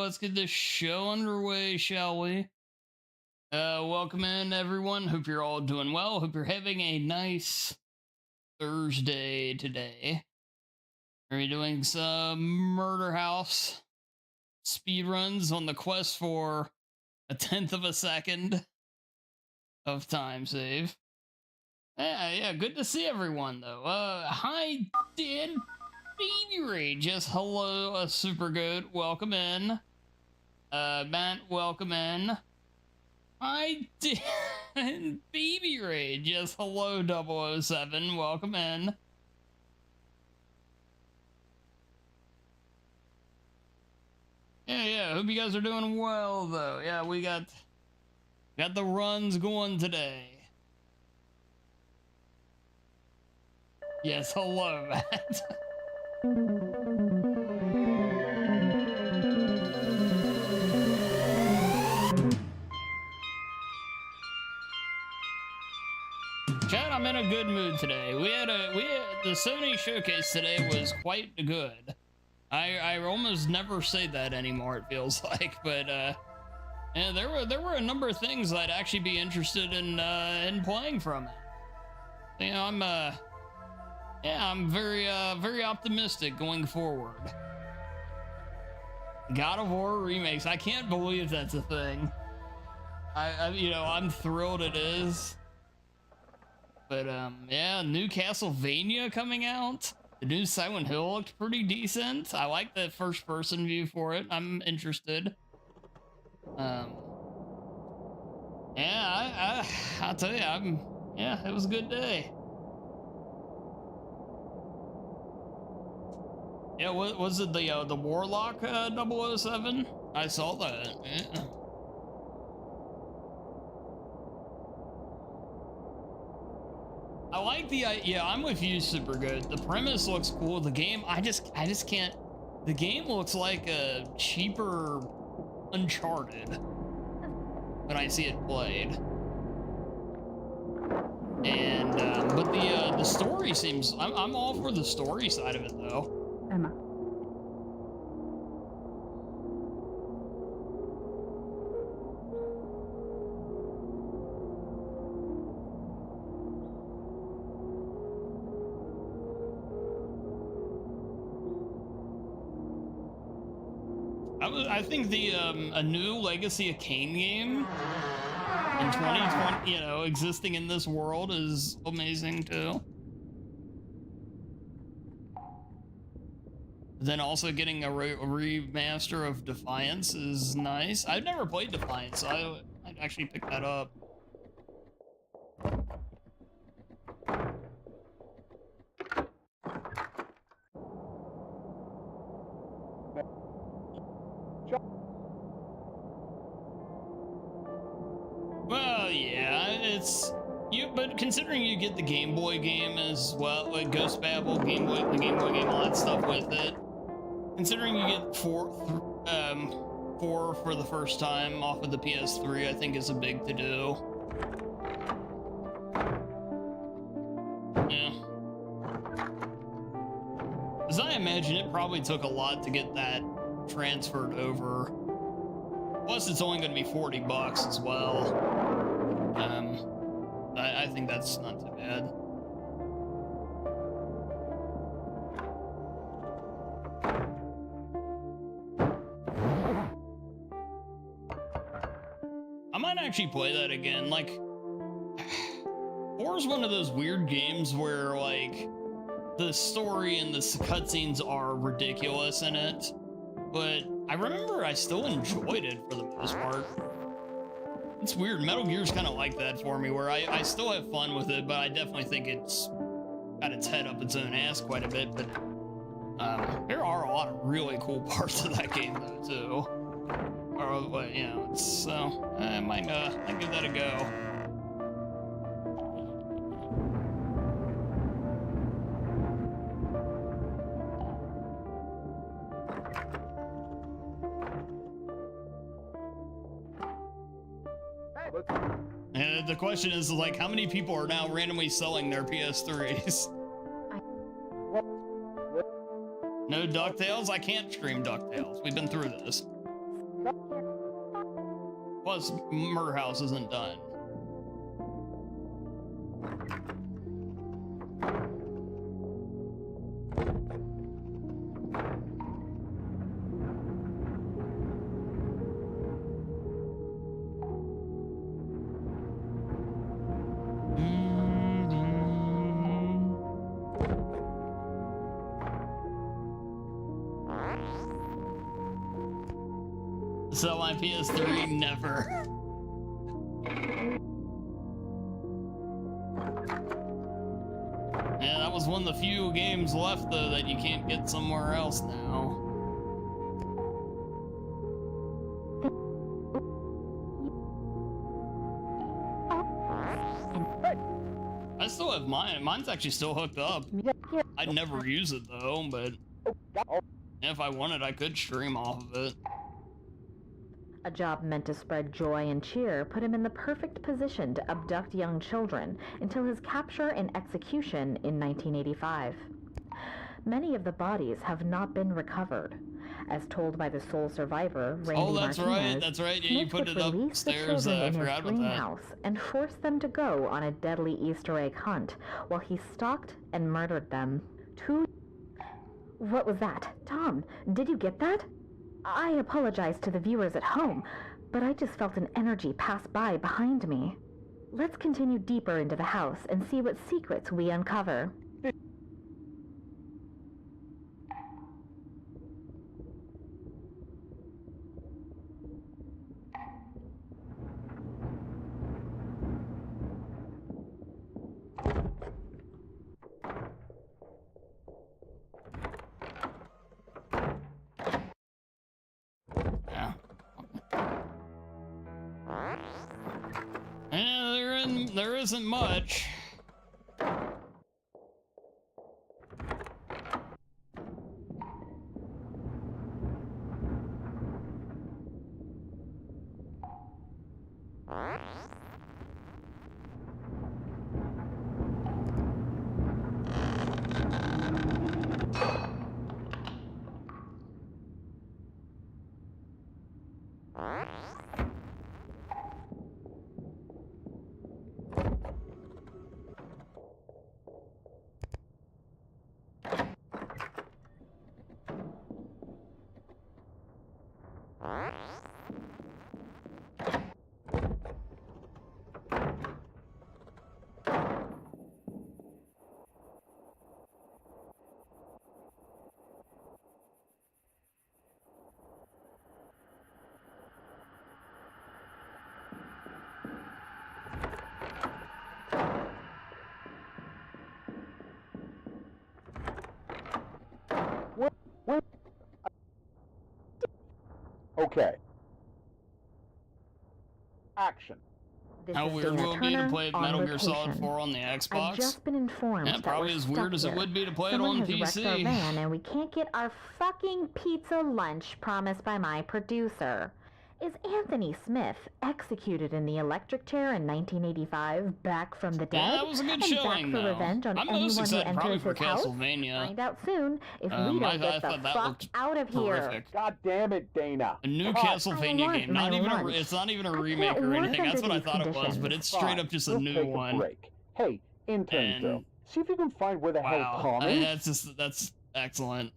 let's get this show underway, shall we? Welcome in, everyone. Hope you're all doing well. Hope you're having a nice Thursday today. Are we doing some Murder House speedruns on the quest for a 1/10 of a second of time save? Yeah, good to see everyone, though. Hi, Dan Baby Rage. Yes, hello, super good. Welcome in. Matt, welcome in. Hi, Dan Baby Rage. Yes, hello, 007. Welcome in. Yeah, hope you guys are doing well, though. Yeah, we got the runs going today. Yes, hello, Matt. Chad, I'm in a good mood today. We had the Sony showcase today was quite good. I almost never say that anymore, it feels like, but yeah, there were a number of things I'd actually be interested in playing from it. You know, I'm very optimistic going forward. God of War remakes. I can't believe that's a thing. I'm thrilled it is. But yeah, new Castlevania coming out. The new Silent Hill looked pretty decent. I like the first person view for it. I'm interested. Yeah, I'll tell you, yeah, it was a good day. Yeah, was it the Warlock 007? I saw that. Yeah. I like the yeah, I'm with you, super good. The premise looks cool. The game, I just can't. The game looks like a cheaper Uncharted when I see it played. And but the story seems, I'm all for the story side of it though. Emma. I think a new Legacy of Kain game in 2020, you know, existing in this world is amazing too. Then also getting a remaster of Defiance is nice. I've never played Defiance, so I'd actually pick that up. Well, yeah, it's but considering you get the Game Boy game as well, like Ghost Babel, the Game Boy game, all that stuff with it. Considering you get four for the first time off of the PS3, I think is a big to do. Yeah. As I imagine, it probably took a lot to get that transferred over. Plus, it's only going to be $40 as well. I think that's not too bad. I might actually play that again. Like, 4 is one of those weird games where, like, the story and the cutscenes are ridiculous in it, but I remember I still enjoyed it for the most part. It's weird. Metal Gear's kind of like that for me, where I still have fun with it, but I definitely think it's got its head up its own ass quite a bit. But there are a lot of really cool parts of that game, though, too. Or, you know, so I might give that a go. And the question is, like, how many people are now randomly selling their PS3s? No DuckTales? I can't stream DuckTales. We've been through this. Plus, Murder House isn't done. Sell my PS3, never. Yeah, that was one of the few games left, though, that you can't get somewhere else now. I still have mine. Mine's actually still hooked up. I'd never use it, though, but if I wanted, I could stream off of it. A job meant to spread joy and cheer put him in the perfect position to abduct young children until his capture and execution in 1985. Many of the bodies have not been recovered. As told by the sole survivor, Randy Martinez, that's right. Yeah, you Smith put would it release the upstairs. children I in forgot his about that. greenhouse and force them to go on a deadly Easter egg hunt while he stalked and murdered them. What was that? Tom, did you get that? I apologize to the viewers at home, but I just felt an energy pass by behind me. Let's continue deeper into the house and see what secrets we uncover. There isn't much. Okay. Action. How weird will it be to play Metal Gear Solid 4 on the Xbox? I've just been informed Yeah, probably as weird as it would be to play it on PC. Someone has wrecked our van and we can't get our fucking pizza lunch promised by my producer. Is Anthony Smith, executed in the electric chair in 1985, back from the dead? Yeah, that was a good showing, back for though. revenge on I'm anyone most who excited probably enters for his house? Castlevania. Find out soon if we don't get the fuck out of here. Terrific. God damn it, Dana. A new Castlevania game. Not even it's not even a remake or anything. That's what I thought it was, but it's straight up just a new one. Break. Hey, intern Phil, see if you can find where the hell Tom is. That's excellent.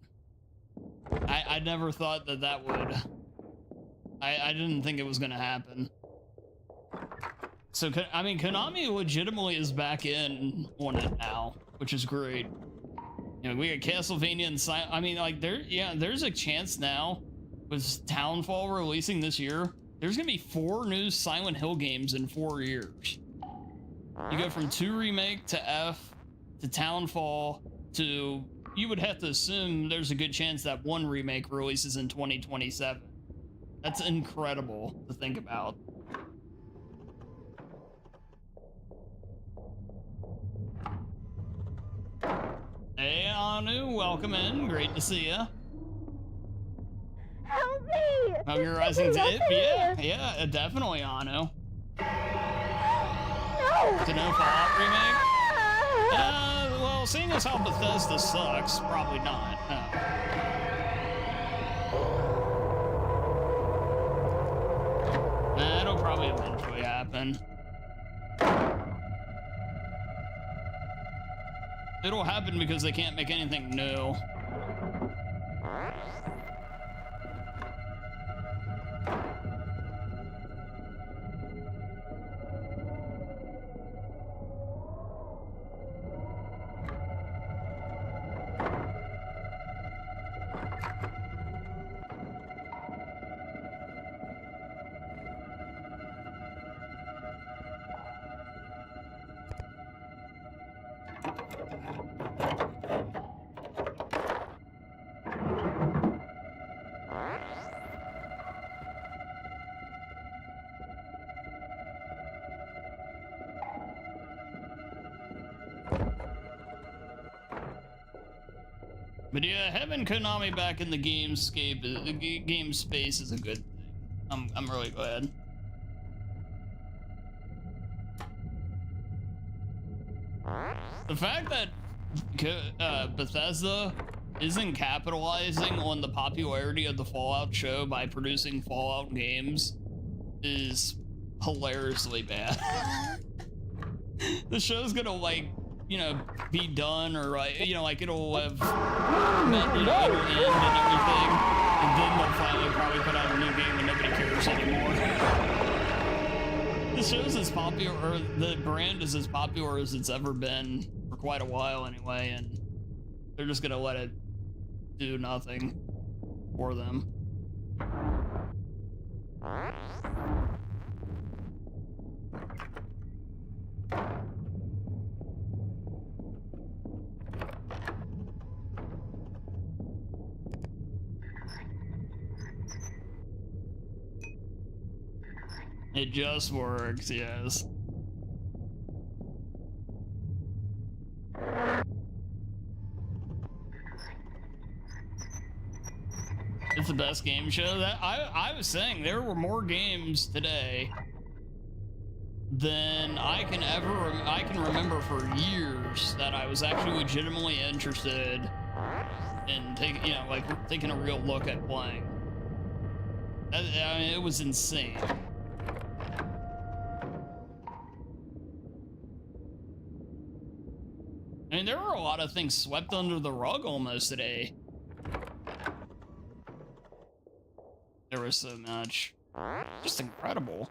I never thought that would. I didn't think it was gonna happen. So, I mean, Konami legitimately is back in on it now, which is great. You know, we got Castlevania and I mean, like, there's a chance now with Townfall releasing this year. There's gonna be 4 new Silent Hill games in 4 years. You go from 2 remake to F to Townfall to, you would have to assume there's a good chance that 1 remake releases in 2027. That's incredible to think about. Hey, Anu, welcome in. Great to see ya. Help me! Now you're rising to it? Yeah, definitely, Anu. No! To no Fallout remake? Well, seeing as how Bethesda sucks, probably not. No. probably eventually happen. It'll happen because they can't make anything new. But yeah, having Konami back in the gamescape, the game space is a good thing. I'm really glad. The fact that Bethesda isn't capitalizing on the popularity of the Fallout show by producing Fallout games is hilariously bad. The show's gonna, like, you know, be done, or like, you know, like it'll have, you know, it'll end and everything, and then they'll finally probably put out a new game and nobody cares anymore. The show's as popular, or the brand is as popular as it's ever been for quite a while anyway, and they're just gonna let it do nothing for them. It just works, yes. It's the best game show. That I was saying there were more games today than I can remember for years that I was actually legitimately interested in taking, you know, like taking a real look at playing. I mean, it was insane. I mean, there were a lot of things swept under the rug almost today. There was so much. Just incredible.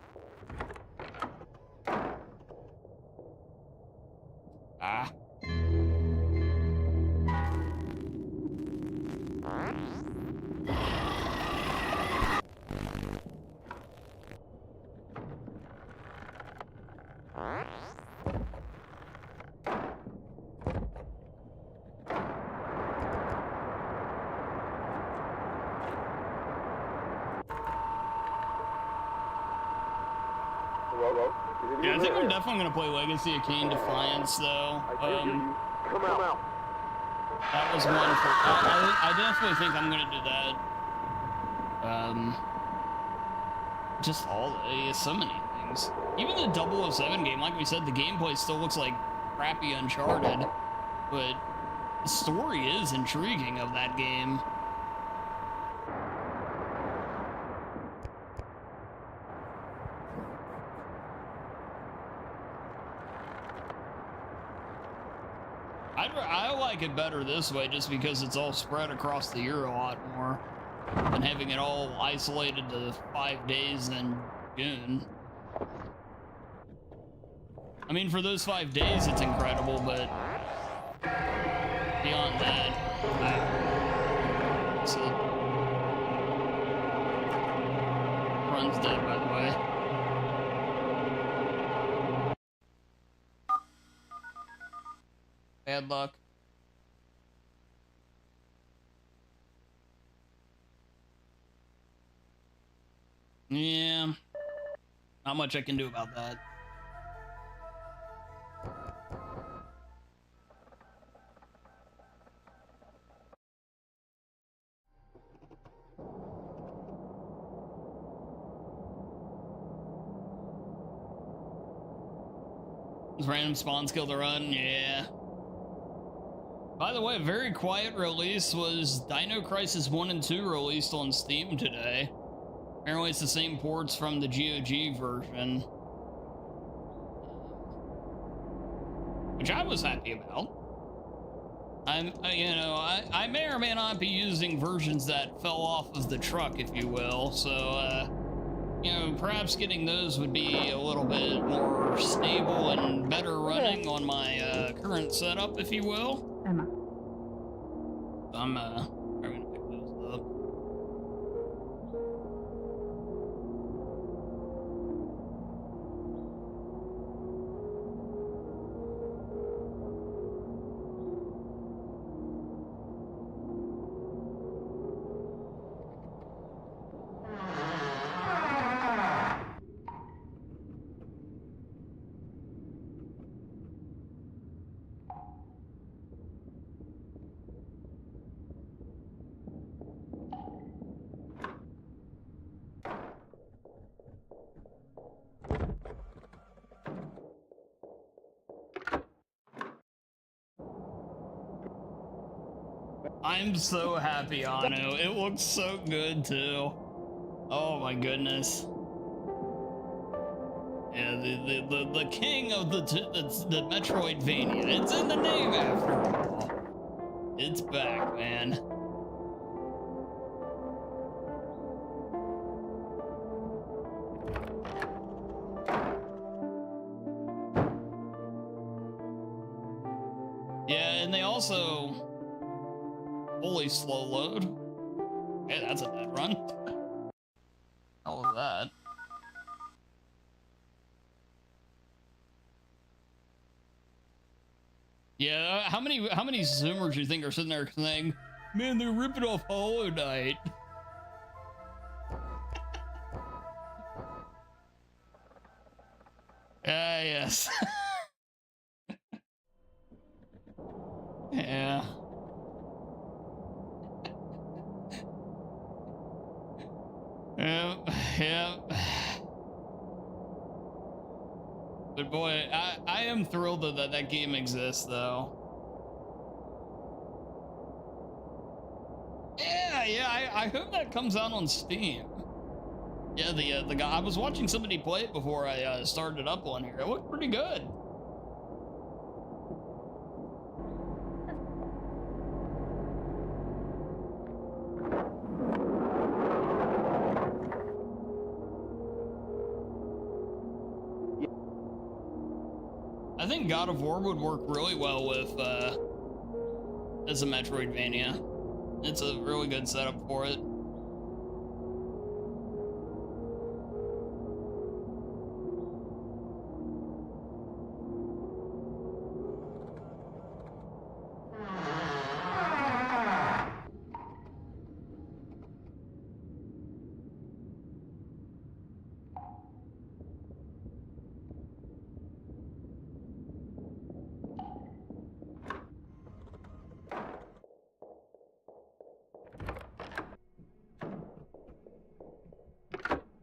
Ah. Yeah, I think I'm definitely gonna play Legacy of Kain Defiance though. Come out. That was one for. I definitely think I'm gonna do that. Just so many things. Even the 007 game, like we said, the gameplay still looks like crappy Uncharted, but the story is intriguing of that game. I like it better this way just because it's all spread across the year a lot more than having it all isolated to 5 days in June. I mean, for those 5 days, it's incredible, but beyond that, that's it. Run's dead, by the way. Bad luck. Yeah, not much I can do about that. Does random spawns kill the run? Yeah. By the way, a very quiet release was Dino Crisis 1 and 2 released on Steam today. Apparently it's the same ports from the GOG version. Which I was happy about. I may or may not be using versions that fell off of the truck, if you will. So, perhaps getting those would be a little bit more stable and better running on my current setup, if you will. Emma. I'm gonna pick those up. I'm so happy, Anu. It looks so good too. Oh my goodness. Yeah, the king of the Metroidvania. It's in the name after all. It's back, man. Yeah, and they also fully slow load. Hey, that's a dead run. How was that? Yeah, how many Zoomers do you think are sitting there saying, "Man, they're ripping off Hollow Knight"? Yes. Yeah. Yep. But boy, I am thrilled that that game exists, though. Yeah, I hope that comes out on Steam. Yeah, the guy, I was watching somebody play it before I started it up on here. It looked pretty good. I think God of War would work really well with as a Metroidvania. It's a really good setup for it.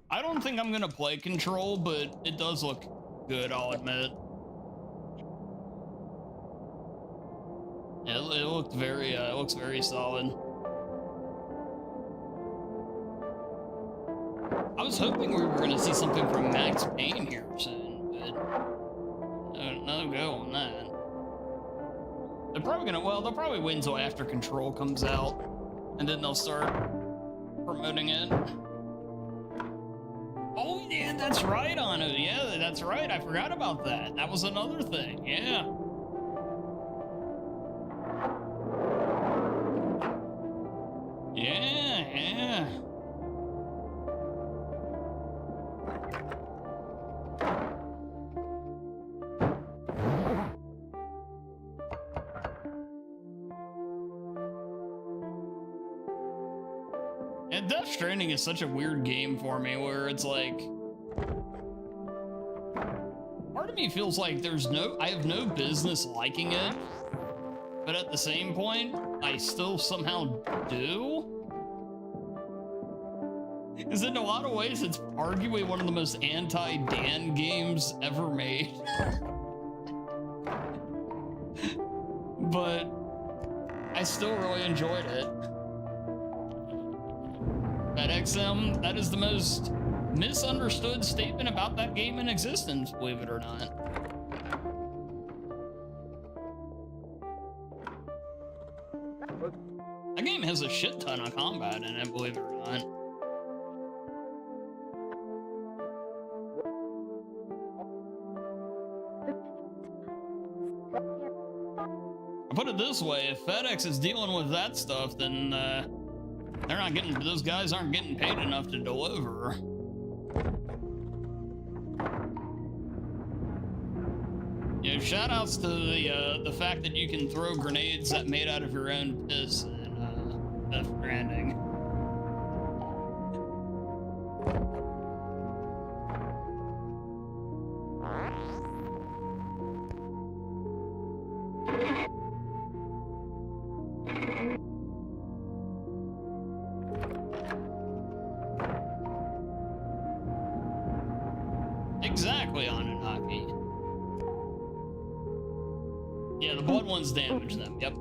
I don't think I'm gonna play Control, but it does look good, I'll admit. Yeah, it looks very solid. I was hoping we were gonna see something from Max Payne here soon, but no go on that. They'll probably wait until after Control comes out, and then they'll start promoting it. Oh, yeah, that's right, Anu. Yeah, that's right. I forgot about that. That was another thing. Yeah. Yeah. And Death Stranding is such a weird game for me, where it's like, part of me feels like I have no business liking it, but at the same point, I still somehow do. Because in a lot of ways, it's arguably one of the most anti-Dan games ever made. But I still really enjoyed it. FedEx, that is the most misunderstood statement about that game in existence, believe it or not. That game has a shit ton of combat in it, believe it or not. I put it this way, if FedEx is dealing with that stuff, then they're not getting, those guys aren't getting paid enough to deliver. You know, shout outs to the fact that you can throw grenades that made out of your own piss in Death Stranding. Exactly, Anunnaki. Yeah, the blood ones damage them. Yep.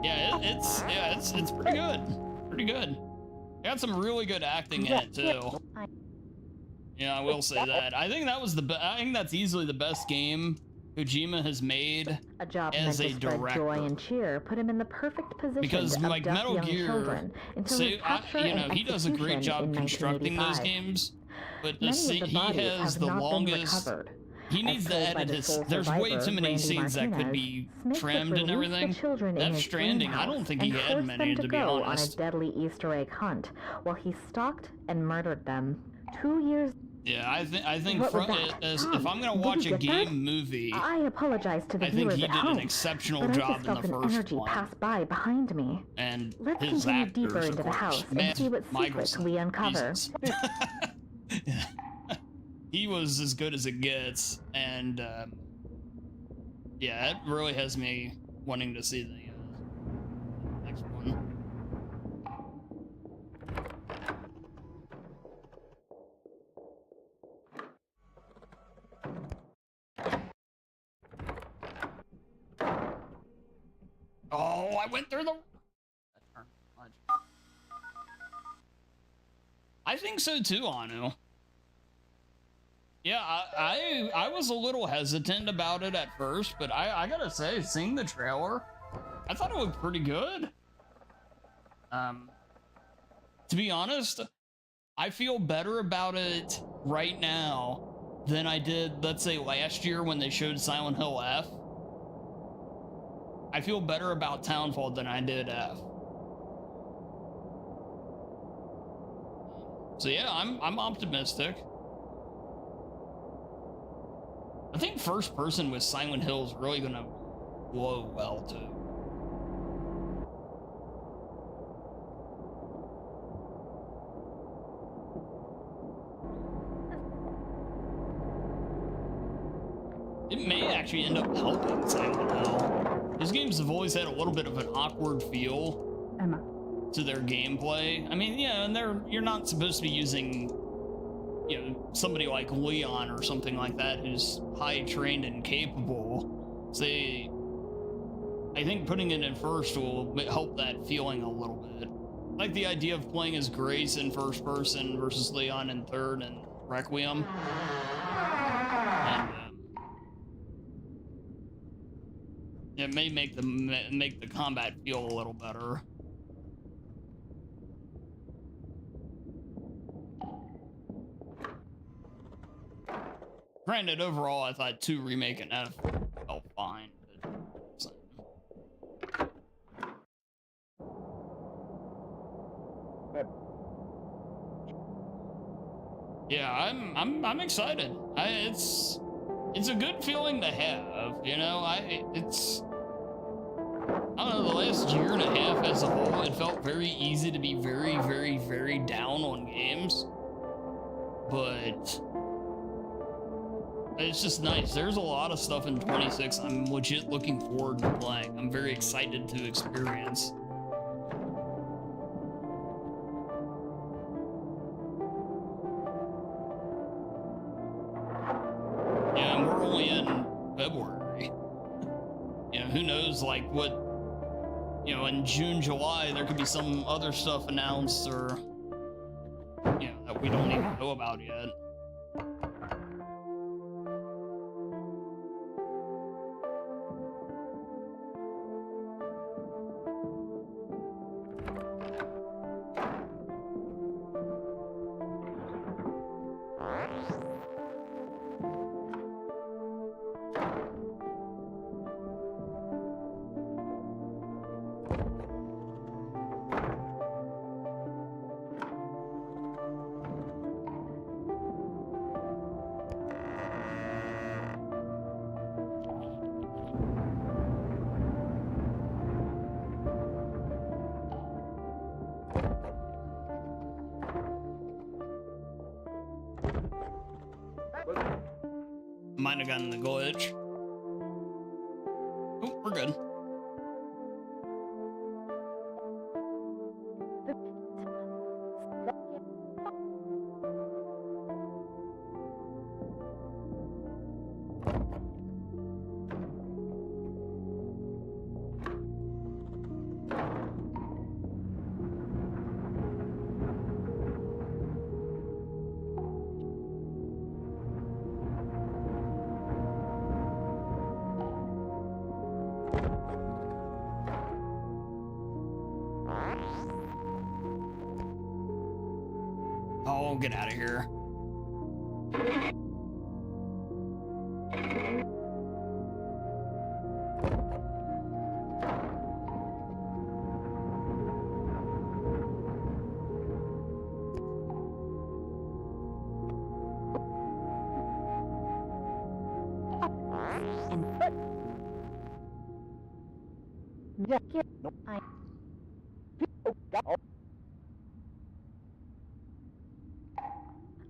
Yeah, it's pretty good. Pretty good. Got some really good acting in it too. Yeah, I will say that. I think that was I think that's easily the best game Kojima has made a job as a meant to spread joy director. and cheer put him in the perfect position Because to like abduct Metal young Gear, children until his capture you know, and he does a great execution job in constructing those 1985. games, but Many of the he bodies has have the not been longest. recovered. He needs to As told by edit the his. sole There's way survivor, too many Randy scenes that could Martinez, be Smith trimmed would and release everything. the children in Death his Stranding, I greenhouse don't think he and had forced many, them to be go on a honest. deadly Easter egg hunt while he stalked and murdered them. 2 years. Yeah, I think What was from, that? if I'm gonna Did watch you a get that? game movie, I apologize to the I think viewers he at did home, an exceptional but I job just in felt the an first energy one. pass by behind me. And Let's his continue actors, deeper of into the course. house and Matt see what secrets Mikkelsen. we uncover. Jesus. He was as good as it gets, and yeah, it really has me wanting to see the next one. Oh, I went through the... I think so too, Anu. Yeah, I was a little hesitant about it at first, but I gotta say, seeing the trailer, I thought it looked pretty good. To be honest, I feel better about it right now than I did, let's say, last year when they showed Silent Hill F. I feel better about Townfall than I did F. So yeah, I'm optimistic. I think first person with Silent Hill is really gonna blow well too. It may actually end up helping Silent Hill. These games have always had a little bit of an awkward feel to their gameplay. I mean, yeah, and you're not supposed to be using, you know, somebody like Leon or something like that who's high trained and capable. So I think putting it in first will help that feeling a little bit. Like the idea of playing as Grace in first person versus Leon in third and Requiem. And it may make the combat feel a little better. Granted, overall, I thought 2 Remake and F felt fine. Yeah, I'm excited. It's a good feeling to have, you know. I don't know, the last year and a half as a whole, it felt very easy to be very, very, very down on games. But it's just nice. There's a lot of stuff in 26 I'm legit looking forward to playing. I'm very excited to experience. Yeah, and we're only in February. You know, who knows, like, what you know, in June, July, there could be some other stuff announced or, you know, that we don't even know about yet. Might have gotten the glitch. Oh, we're good. Oh, get out of here.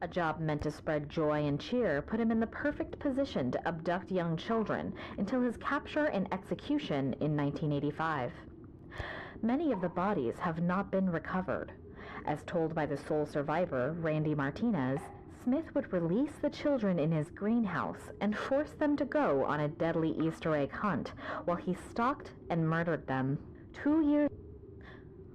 A job meant to spread joy and cheer put him in the perfect position to abduct young children until his capture and execution in 1985. Many of the bodies have not been recovered. As told by the sole survivor, Randy Martinez, Smith would release the children in his greenhouse and force them to go on a deadly Easter egg hunt while he stalked and murdered them. 2 years...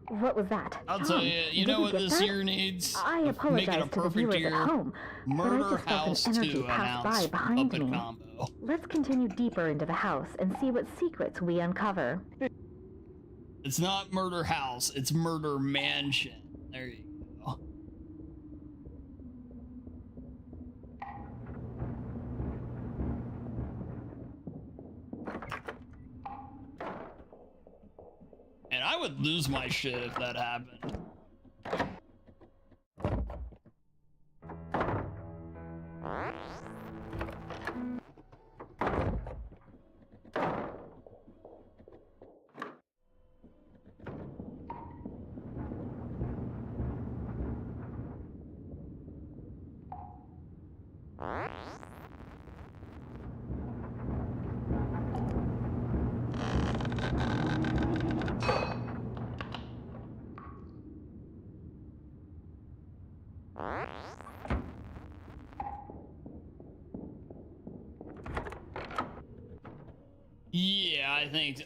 What was that? I'll tell you, you know what this year needs? I apologize Make it a to the perfect viewers year. at home, Murder but I just felt an energy pass by behind me. combo. Let's continue deeper into the house and see what secrets we uncover. It's not Murder House, it's Murder Mansion. There you go. And I would lose my shit if that happened. Yeah, I think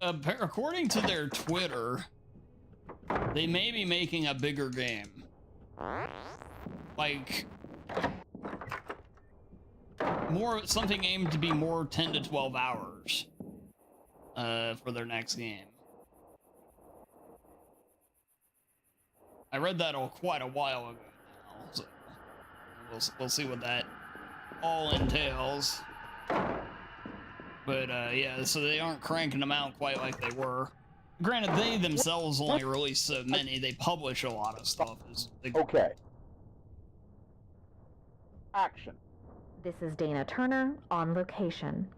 according to their Twitter, they may be making a bigger game. Like something aimed to be more 10 to 12 hours for their next game. I read that quite a while ago now, so we'll see what that all entails. But yeah, so they aren't cranking them out quite like they were. Granted, they themselves only release so many. They publish a lot of stuff. Okay. Action. This is Dana Turner on location.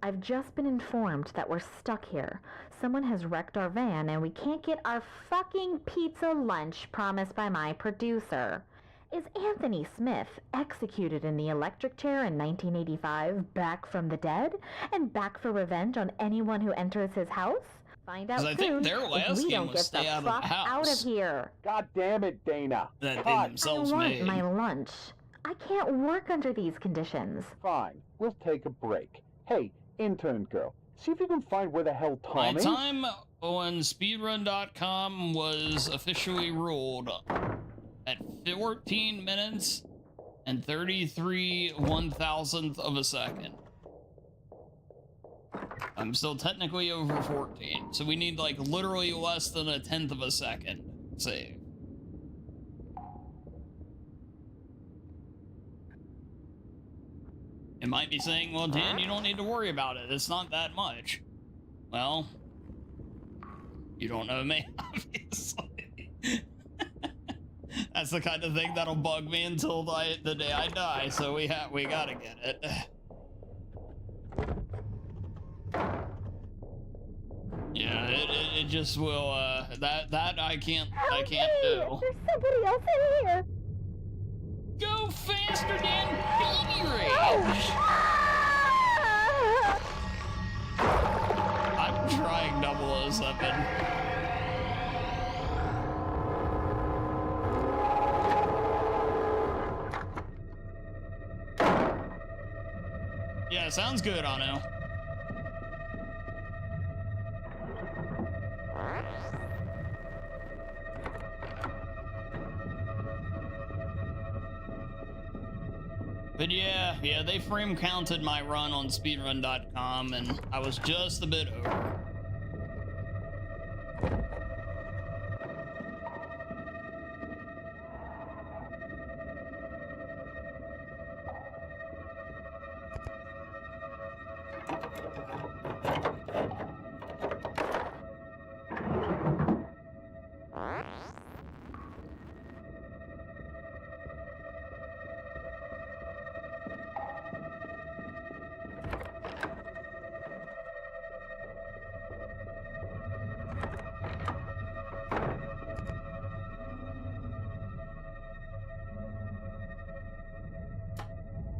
I've just been informed that we're stuck here. Someone has wrecked our van and we can't get our fucking pizza lunch promised by my producer. Is Anthony Smith, executed in the electric chair in 1985, back from the dead? And back for revenge on anyone who enters his house? Find out soon. I think their last game was Stay Out of the House. Out of here. God damn it, Dana. That they themselves made. I want my lunch. I can't work under these conditions. Fine. We'll take a break. Hey, intern girl, see if you can find where the hell Tom is. My time Oh, and speedrun.com was officially ruled at 14 minutes and 33 1,000th of a second. I'm still technically over 14, so we need like literally less than 1/10 of a second save. It might be saying, well, Dan, you don't need to worry about it. It's not that much. Well, you don't know me, obviously. That's the kind of thing that'll bug me until the day I die, so we gotta get it. Yeah, it just will, that I can't do. There's somebody else in here! Go faster, Dan! Baby rage! I'm trying 007. Yeah, sounds good, Anu. But yeah, they frame counted my run on speedrun.com and I was just a bit over.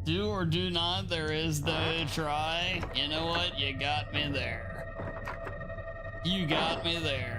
Do or do not, there is the try. You know what? You got me there. You got me there.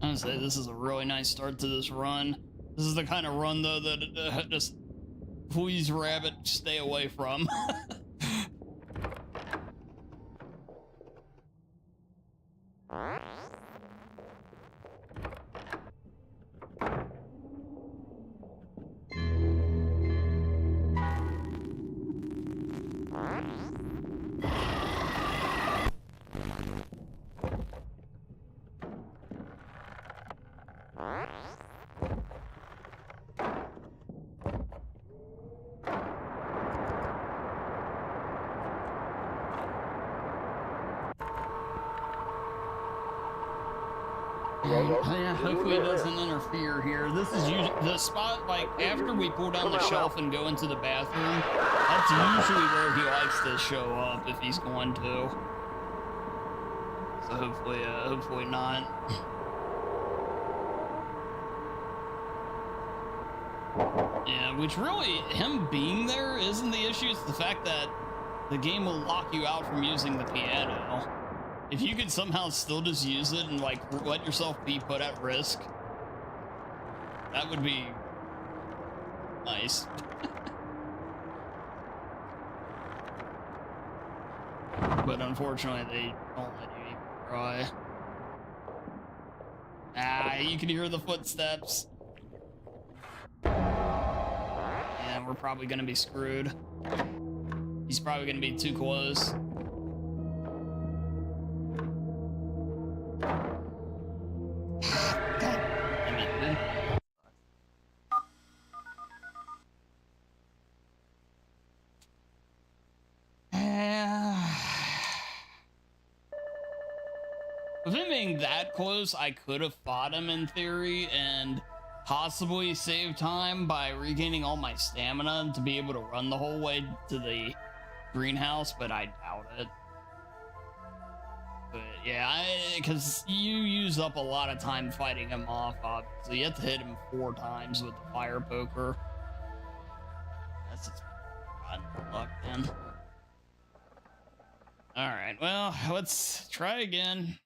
Honestly, this is a really nice start to this run. This is the kind of run, though, that just please rabbit stay away from. Yeah, hopefully it doesn't interfere here. This is usually the spot, like, after we pull down the shelf and go into the bathroom, that's usually where he likes to show up if he's going to. So hopefully not. Yeah, which really, him being there isn't the issue, it's the fact that the game will lock you out from using the piano. If you could somehow still just use it and, like, let yourself be put at risk, that would be nice. but unfortunately they don't let you even try. Ah, you can hear the footsteps. Yeah, we're probably gonna be screwed. He's probably gonna be too close. With him being that close, I could have fought him in theory and possibly saved time by regaining all my stamina to be able to run the whole way to the greenhouse, but I doubt it. But yeah, because you use up a lot of time fighting him off, obviously. You have to hit him 4 times with the fire poker. That's just rotten luck, man. Alright, well, let's try again.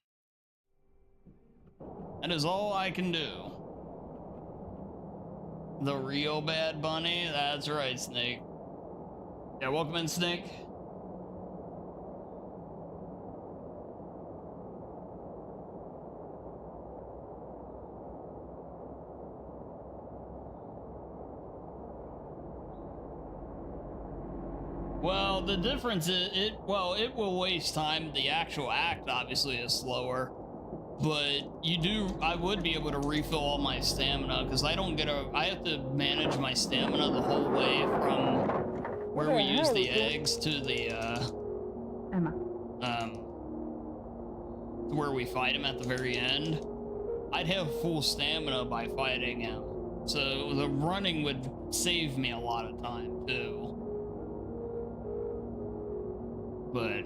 That is all I can do. The real Bad Bunny? That's right, Snake. Yeah, welcome in, Snake. Well, the difference is, it will waste time. The actual act obviously is slower. But I would be able to refill all my stamina because I have to manage my stamina the whole way from where we use the eggs to the, Emma. To where we fight him at the very end. I'd have full stamina by fighting him. So the running would save me a lot of time too. But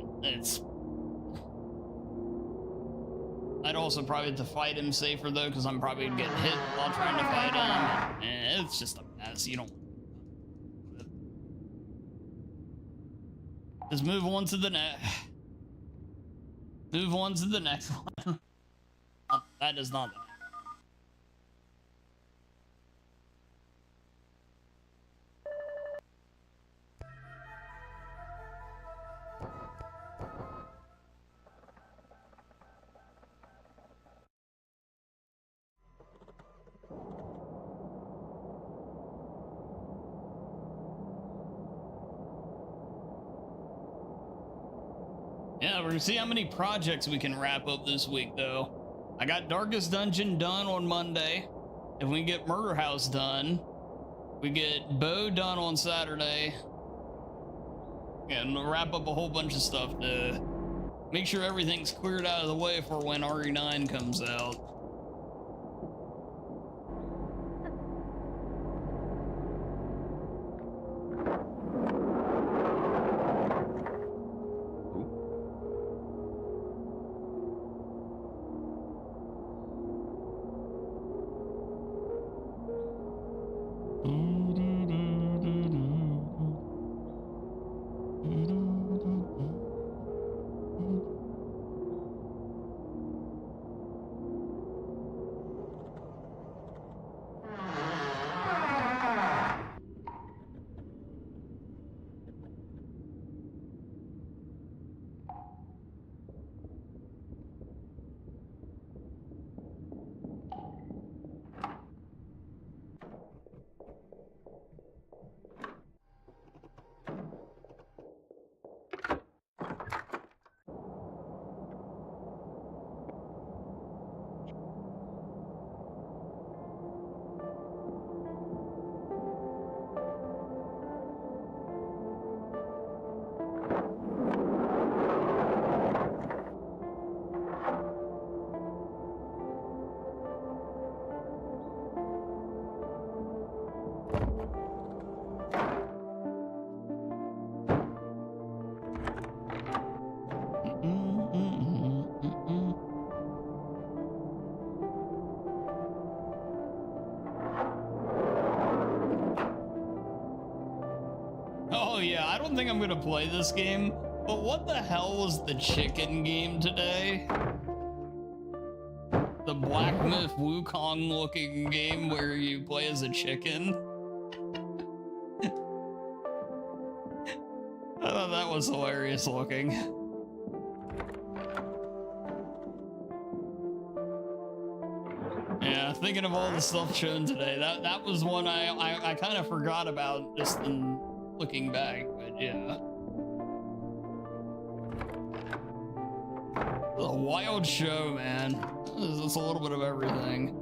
I'd also probably have to fight him safer though, because I'm probably gonna get hit while trying to fight him. And it's just a mess. You don't. Just move on to the next. Move on to the next one. That is not the next. Yeah, we're gonna see how many projects we can wrap up this week, though. I got Darkest Dungeon done on Monday. If we get Murder House done, we get Bow done on Saturday. And we'll wrap up a whole bunch of stuff to make sure everything's cleared out of the way for when RE9 comes out. I don't think I'm gonna play this game, but what the hell was the chicken game today? The Black Myth Wukong looking game where you play as a chicken? I thought that was hilarious looking. Yeah, thinking of all the stuff shown today, that was one I kind of forgot about just in looking back, but yeah. A wild show, man. It's a little bit of everything.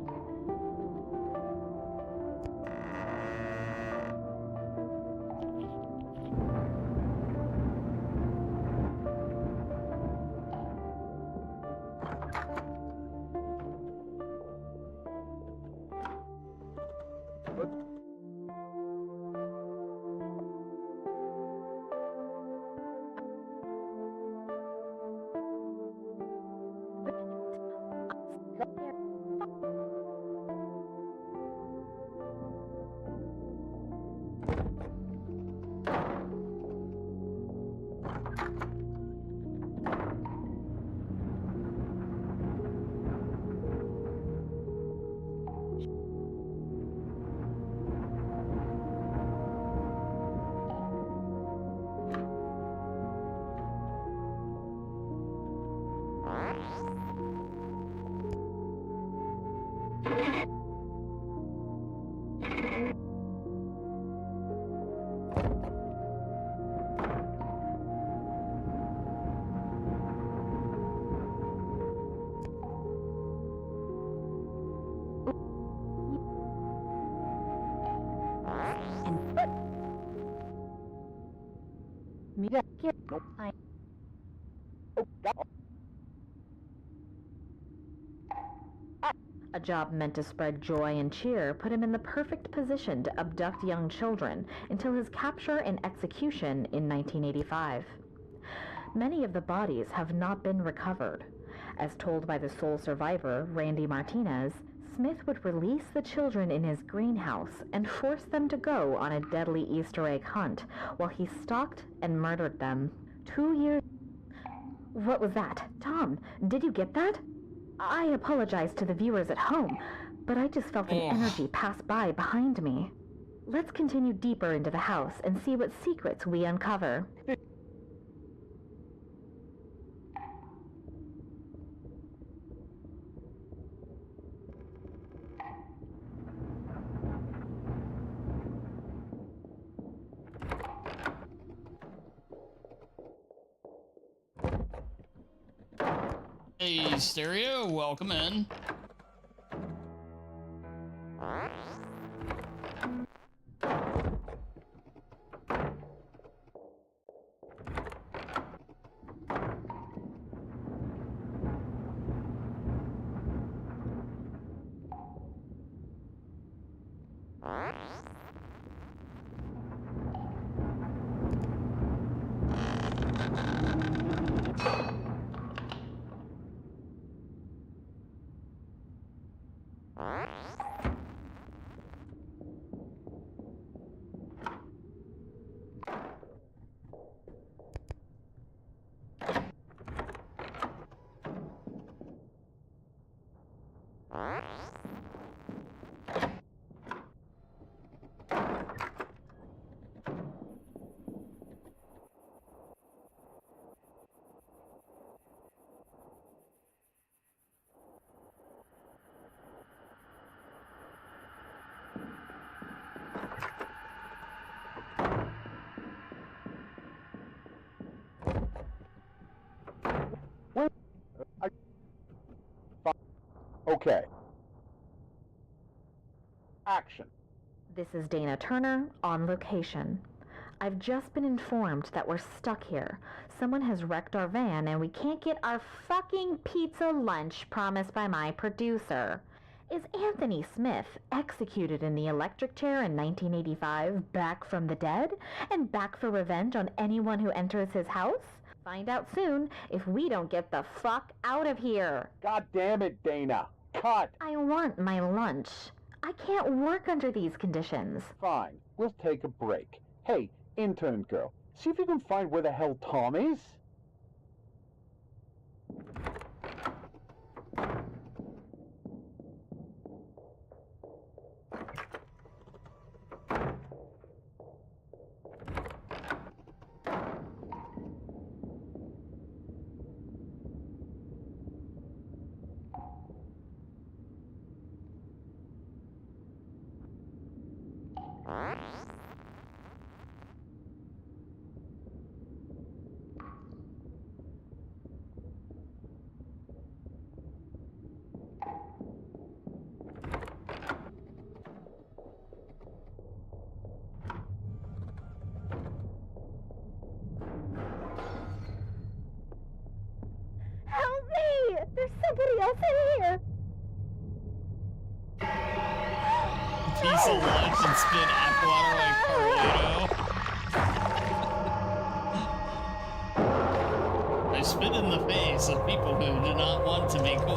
A job meant to spread joy and cheer put him in the perfect position to abduct young children until his capture and execution in 1985. Many of the bodies have not been recovered. As told by the sole survivor, Randy Martinez, Smith would release the children in his greenhouse and force them to go on a deadly Easter egg hunt while he stalked and murdered them. 2 years... What was that? Tom, did you get that? I apologize to the viewers at home, but I just felt an energy pass by behind me. Let's continue deeper into the house and see what secrets we uncover. Hey, Stereo, welcome in. Okay. Action. This is Dana Turner on location. I've just been informed that we're stuck here. Someone has wrecked our van and we can't get our fucking pizza lunch promised by my producer. Is Anthony Smith, executed in the electric chair in 1985, back from the dead? And back for revenge on anyone who enters his house? Find out soon if we don't get the fuck out of here. God damn it, Dana. Cut. I want my lunch. I can't work under these conditions. Fine. We'll take a break. Hey, intern girl, see if you can find where the hell Tom is. Help me! There's somebody else in here! Piece of lunch and spit apple water like Carlito. I spit in the face of people who do not want to be cool.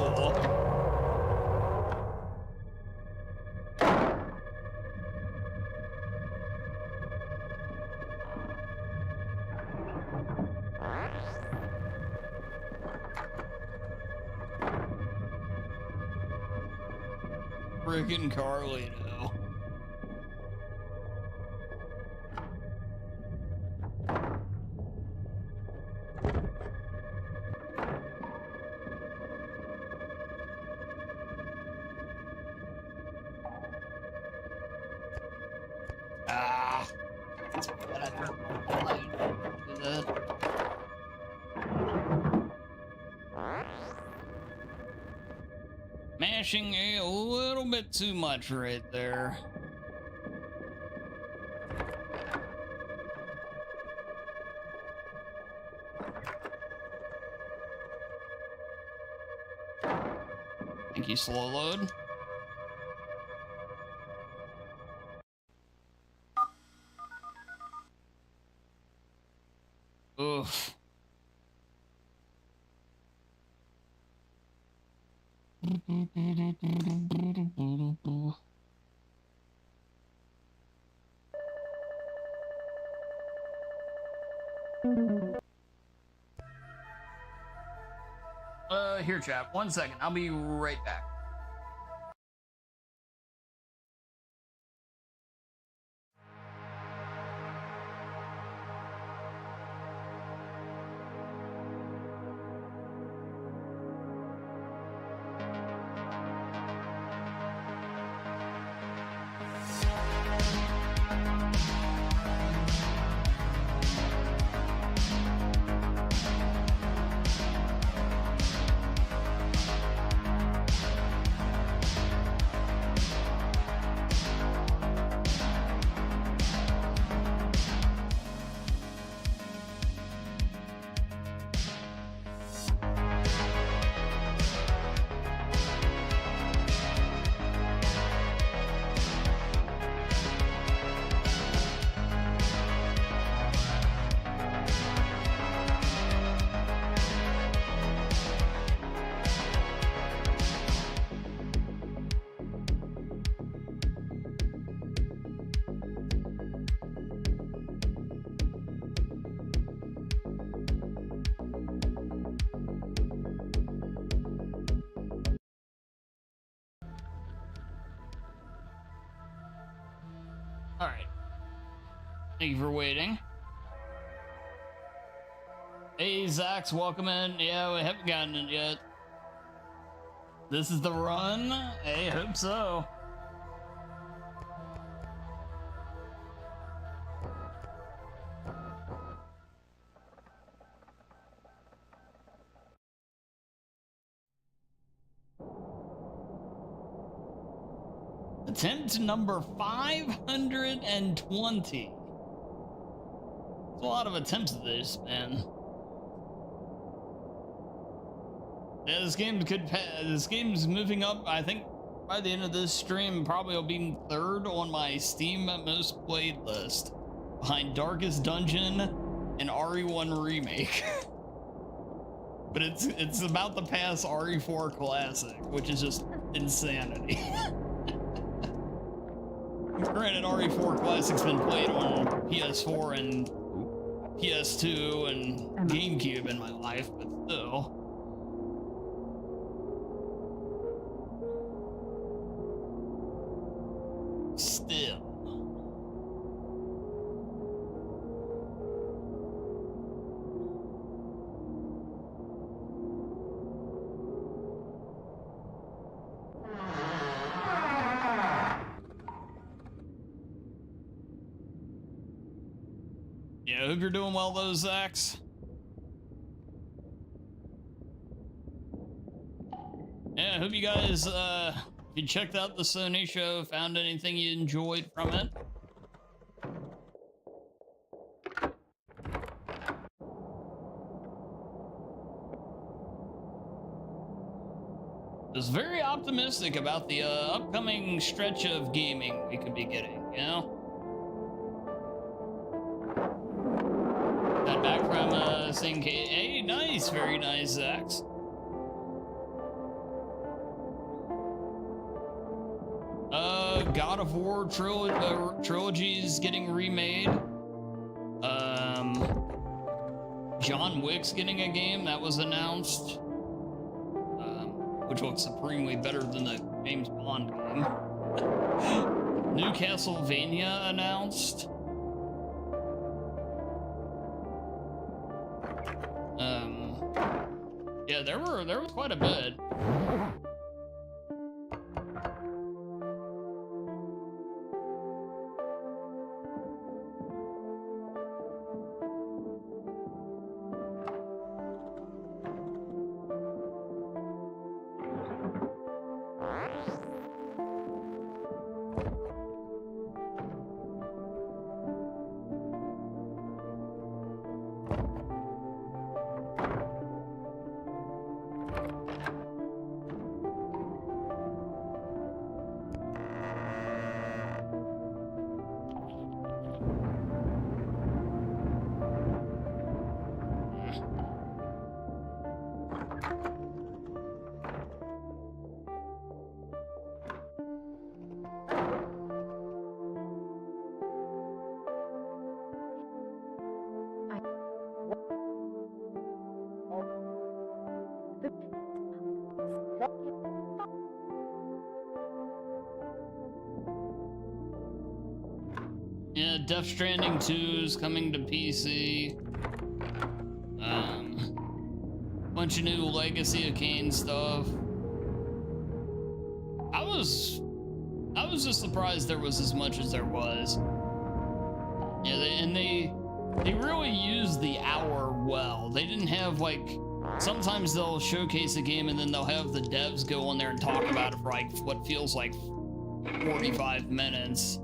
Freaking Carlito. Ah. That's bad. I don't do that. Mashing a little bit too much right there. Thank you, slow load. Oof. Here, chat. 1 second. I'll be right back. Alright. Thank you for waiting. Hey, Zach's welcome in. Yeah, we haven't gotten it yet. This is the run? Hey, hope so. Attempt number 520. That's a lot of attempts at this, man. Yeah, this game's moving up. I think by the end of this stream, probably will be third on my Steam most played list, behind Darkest Dungeon and RE1 Remake. But it's about to pass RE4 Classic, which is just insanity. Granted, RE4 Classic's been played on PS4 and PS2 and GameCube in my life, but still. I hope you're doing well, though, Zax. Yeah, I hope you guys, if you checked out the Sony show, found anything you enjoyed from it. I was very optimistic about the upcoming stretch of gaming we could be getting, you know? Got back from seeing Kate. Hey, nice, very nice, Zax. God of War trilogy's getting remade. John Wick's getting a game that was announced, which looks supremely better than the James Bond game. New Castlevania announced. Yeah, there was quite a bit. Yeah, Death Stranding 2 is coming to PC. Bunch of new Legacy of Kain stuff. I was just surprised there was as much as there was. Yeah, they really used the hour well. They didn't have, like, sometimes they'll showcase a game and then they'll have the devs go on there and talk about it for like what feels like 45 minutes.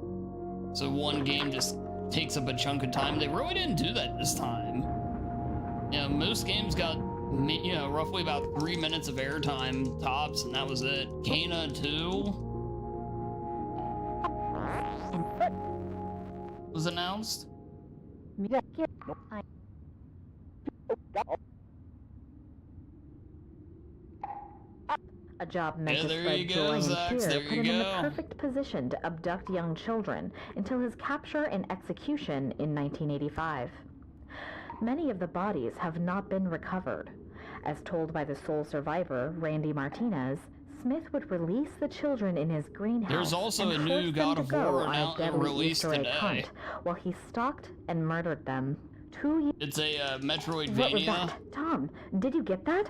So one game just takes up a chunk of time. They really didn't do that this time. Yeah, most games got, you know, roughly about 3 minutes of airtime tops, and that was it. Kana 2 was announced. A job meant to spread joy and cheer put him in the perfect position to abduct young children until his capture and execution in 1985. Many of the bodies have not been recovered. As told by the sole survivor, Randy Martinez, Smith would release the children in his greenhouse. There's also a new God of War released today, while he stalked and murdered them. It's a Metroidvania. What was that? Tom, did you get that?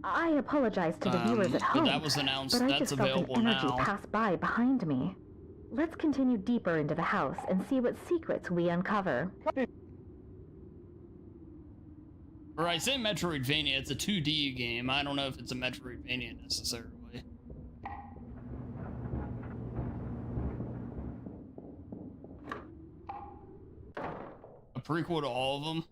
I apologize to the viewers at home, but that was announced. But I That's just felt available an energy now. pass by behind me. Let's continue deeper into the house and see what secrets we uncover. Or I say Metroidvania, it's a 2D game. I don't know if it's a Metroidvania necessarily. A prequel to all of them.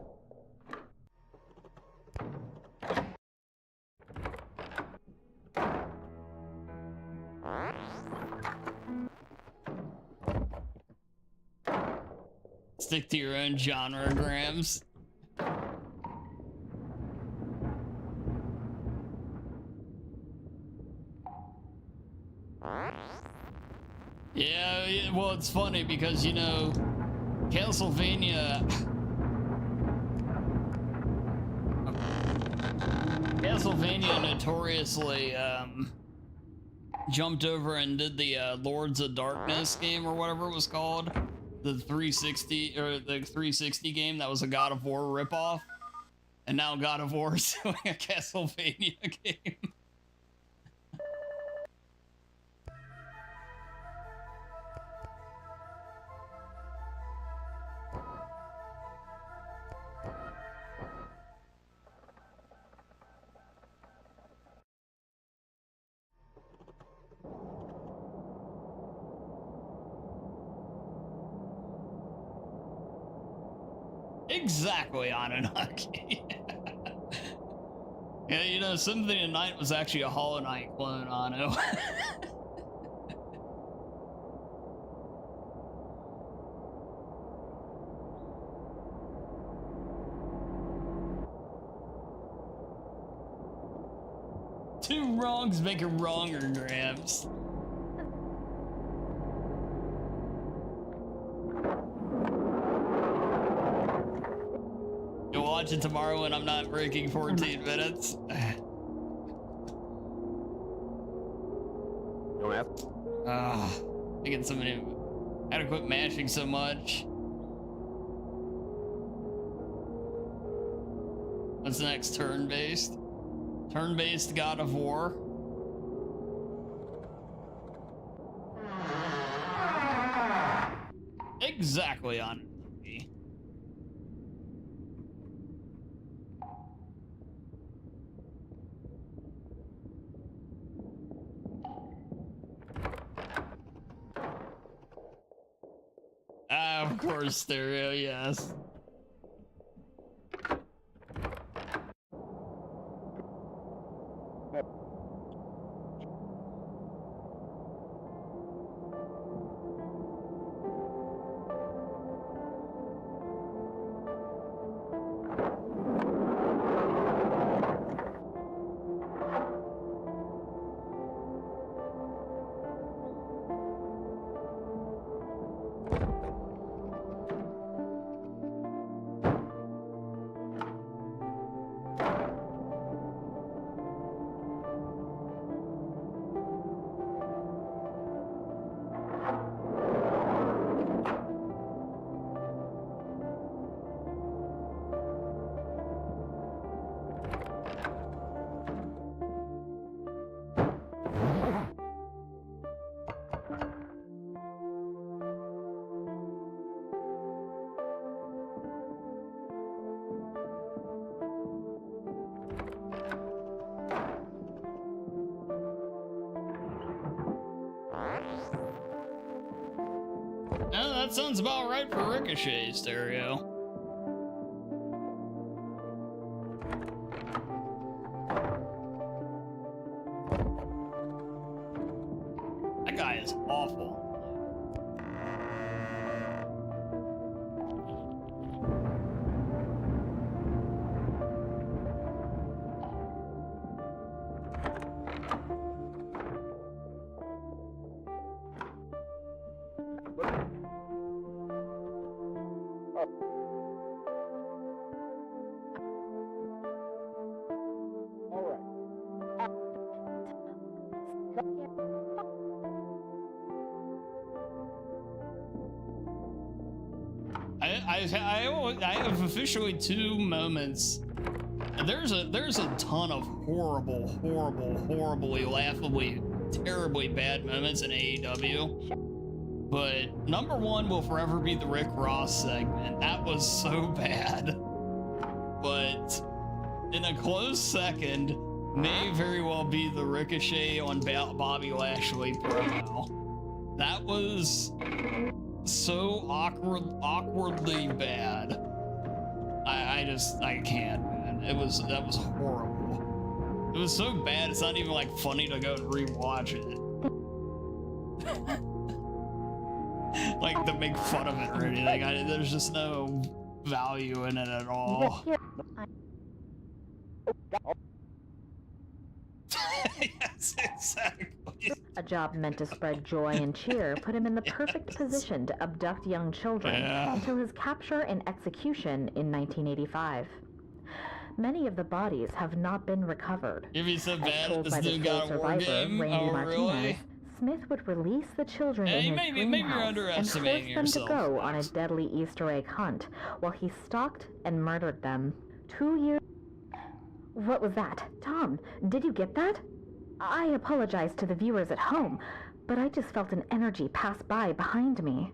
Stick to your own genre, Grams. Yeah, well, it's funny because, you know, Castlevania notoriously jumped over and did the Lords of Darkness game or whatever it was called, the 360 game that was a God of War ripoff, and now God of War is doing a Castlevania game. Exactly, Anunnaki. Yeah, you know, Symphony of Night was actually a Hollow Knight clone, Anu. Two wrongs make a wronger, Gramps. You'll watch it tomorrow when I'm not breaking 14 minutes. Don't ask. Thinking somebody had to quit mashing so much. What's next? Turn-based? Turn-based God of War. Exactly on me. Of course, stereo, yes. No, that sounds about right for Ricochet, stereo. That guy is awful. I have officially two moments. There's a ton of horribly, laughably, terribly bad moments in AEW. But number one will forever be the Rick Ross segment. That was so bad. But in a close second, may very well be the Ricochet on Bobby Lashley promo. That was so awkwardly bad. I can't, man. That was horrible. It was so bad, it's not even like funny to go and rewatch it. Like to make fun of it or anything. There's just no value in it at all. Yes, exactly. A job meant to spread joy and cheer put him in the perfect position to abduct young children until his capture and execution in 1985. Many of the bodies have not been recovered. If he's so As bad, told this by the dude sole got a war survivor, game? Randy Oh, Martinez, really? Smith would release the children in his maybe dream you're house and force underestimating them yourself. to go on a deadly Easter egg hunt while he stalked and murdered them. 2 years... What was that? Tom, did you get that? I apologize to the viewers at home, but I just felt an energy pass by behind me.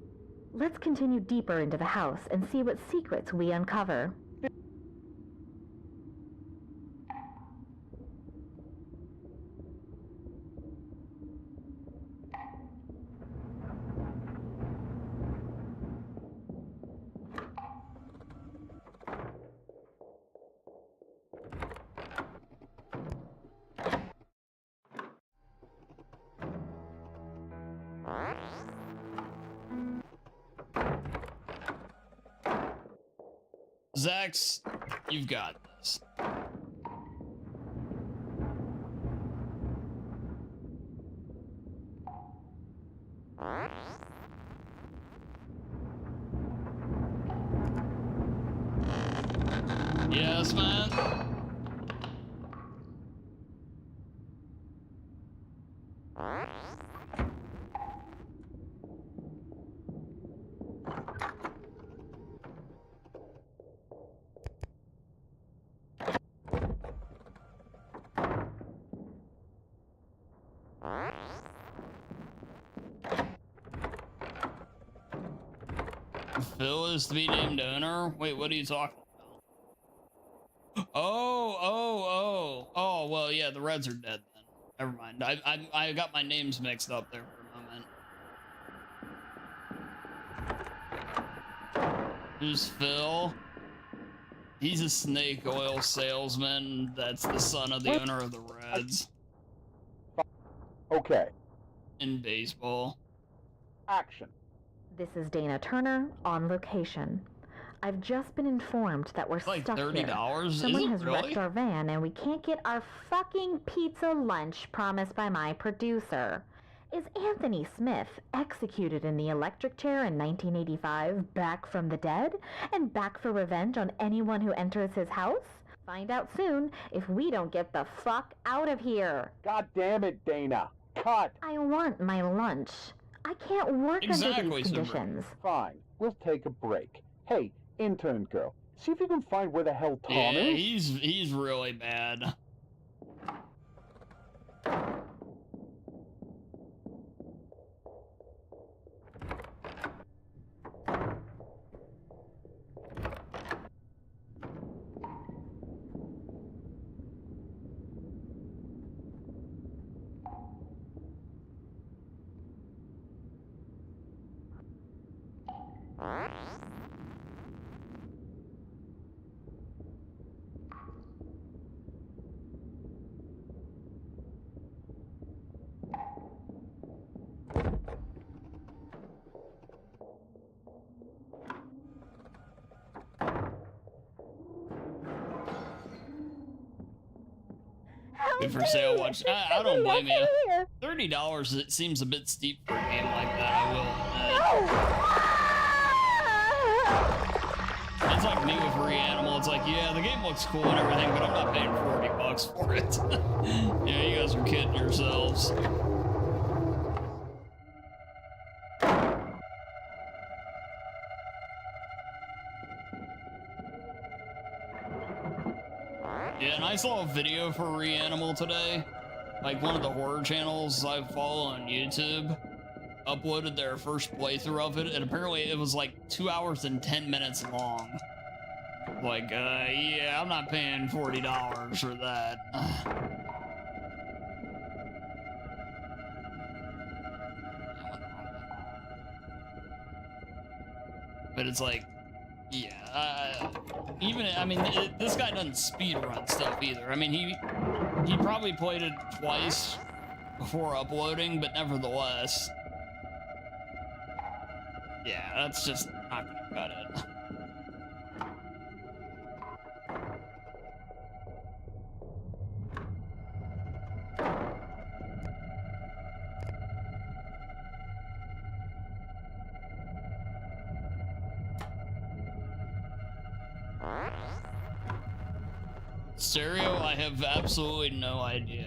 Let's continue deeper into the house and see what secrets we uncover. Zax, you've got this. Yes, man. Phil is to be named owner? Wait, what are you talking about? Oh, well, yeah, the Reds are dead then. Never mind. I got my names mixed up there for a moment. Who's Phil? He's a snake oil salesman that's the son of the owner of the Reds. Okay. In baseball. Action. This is Dana Turner on location. I've just been informed that we're like stuck $30? here. Is Someone it has really? wrecked our van and we can't get our fucking pizza lunch promised by my producer. Is Anthony Smith, executed in the electric chair in 1985, back from the dead? And back for revenge on anyone who enters his house? Find out soon if we don't get the fuck out of here. God damn it, Dana. Cut. I want my lunch. I can't work under these conditions. Fine. We'll take a break. Hey, intern girl, see if you can find where the hell Tom is. Yeah, he's really bad. Good for sale watch. I don't blame you. $30, it seems a bit steep for a game like that, I will admit. It's like me with Reanimal. It's like, yeah, the game looks cool and everything, but I'm not paying $40 for it. Yeah, you guys are kidding yourselves. Yeah, and I saw a video for Reanimal today. Like, one of the horror channels I follow on YouTube uploaded their first playthrough of it, and apparently it was like 2 hours and 10 minutes long. Like, yeah, I'm not paying $40 for that. But it's like, yeah, even, I mean, this guy doesn't speedrun stuff either. I mean, he probably played it twice before uploading, but nevertheless, yeah, that's just not gonna cut it. Stereo, I have absolutely no idea. You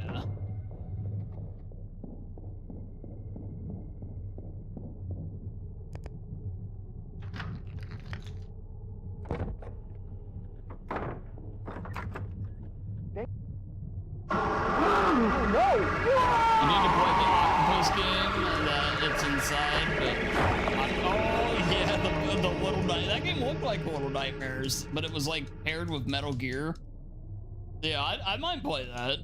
need to play the octopus game that it's inside, but oh yeah, the Little Night. That game looked like Little Nightmares, but it was like paired with Metal Gear. Yeah, I might play that.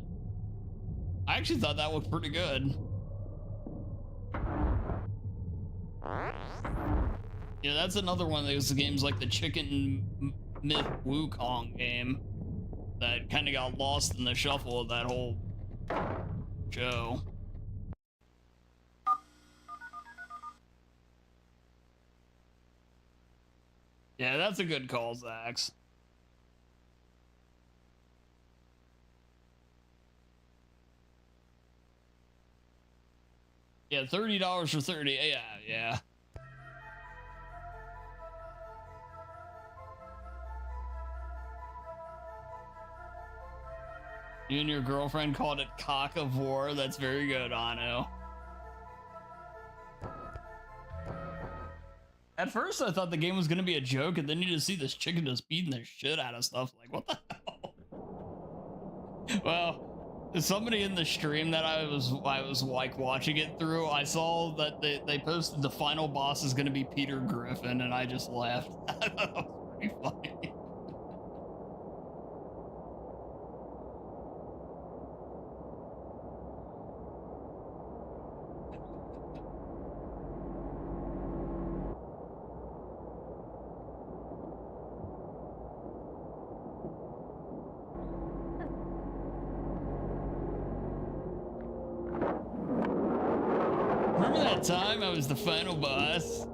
I actually thought that looked pretty good. Yeah, that's another one of those games like the Chicken Myth Wukong game that kind of got lost in the shuffle of that whole show. Yeah, that's a good call, Zax. Yeah, $30 for 30. Yeah, yeah. You and your girlfriend called it cock of war. That's very good, Anu. At first, I thought the game was gonna be a joke, and then you just see this chicken just beating the shit out of stuff. Like, what the hell? Well, somebody in the stream that I was like watching it through, I saw that they posted the final boss is gonna be Peter Griffin, and I just laughed. That was pretty funny. Remember that time I was the final boss?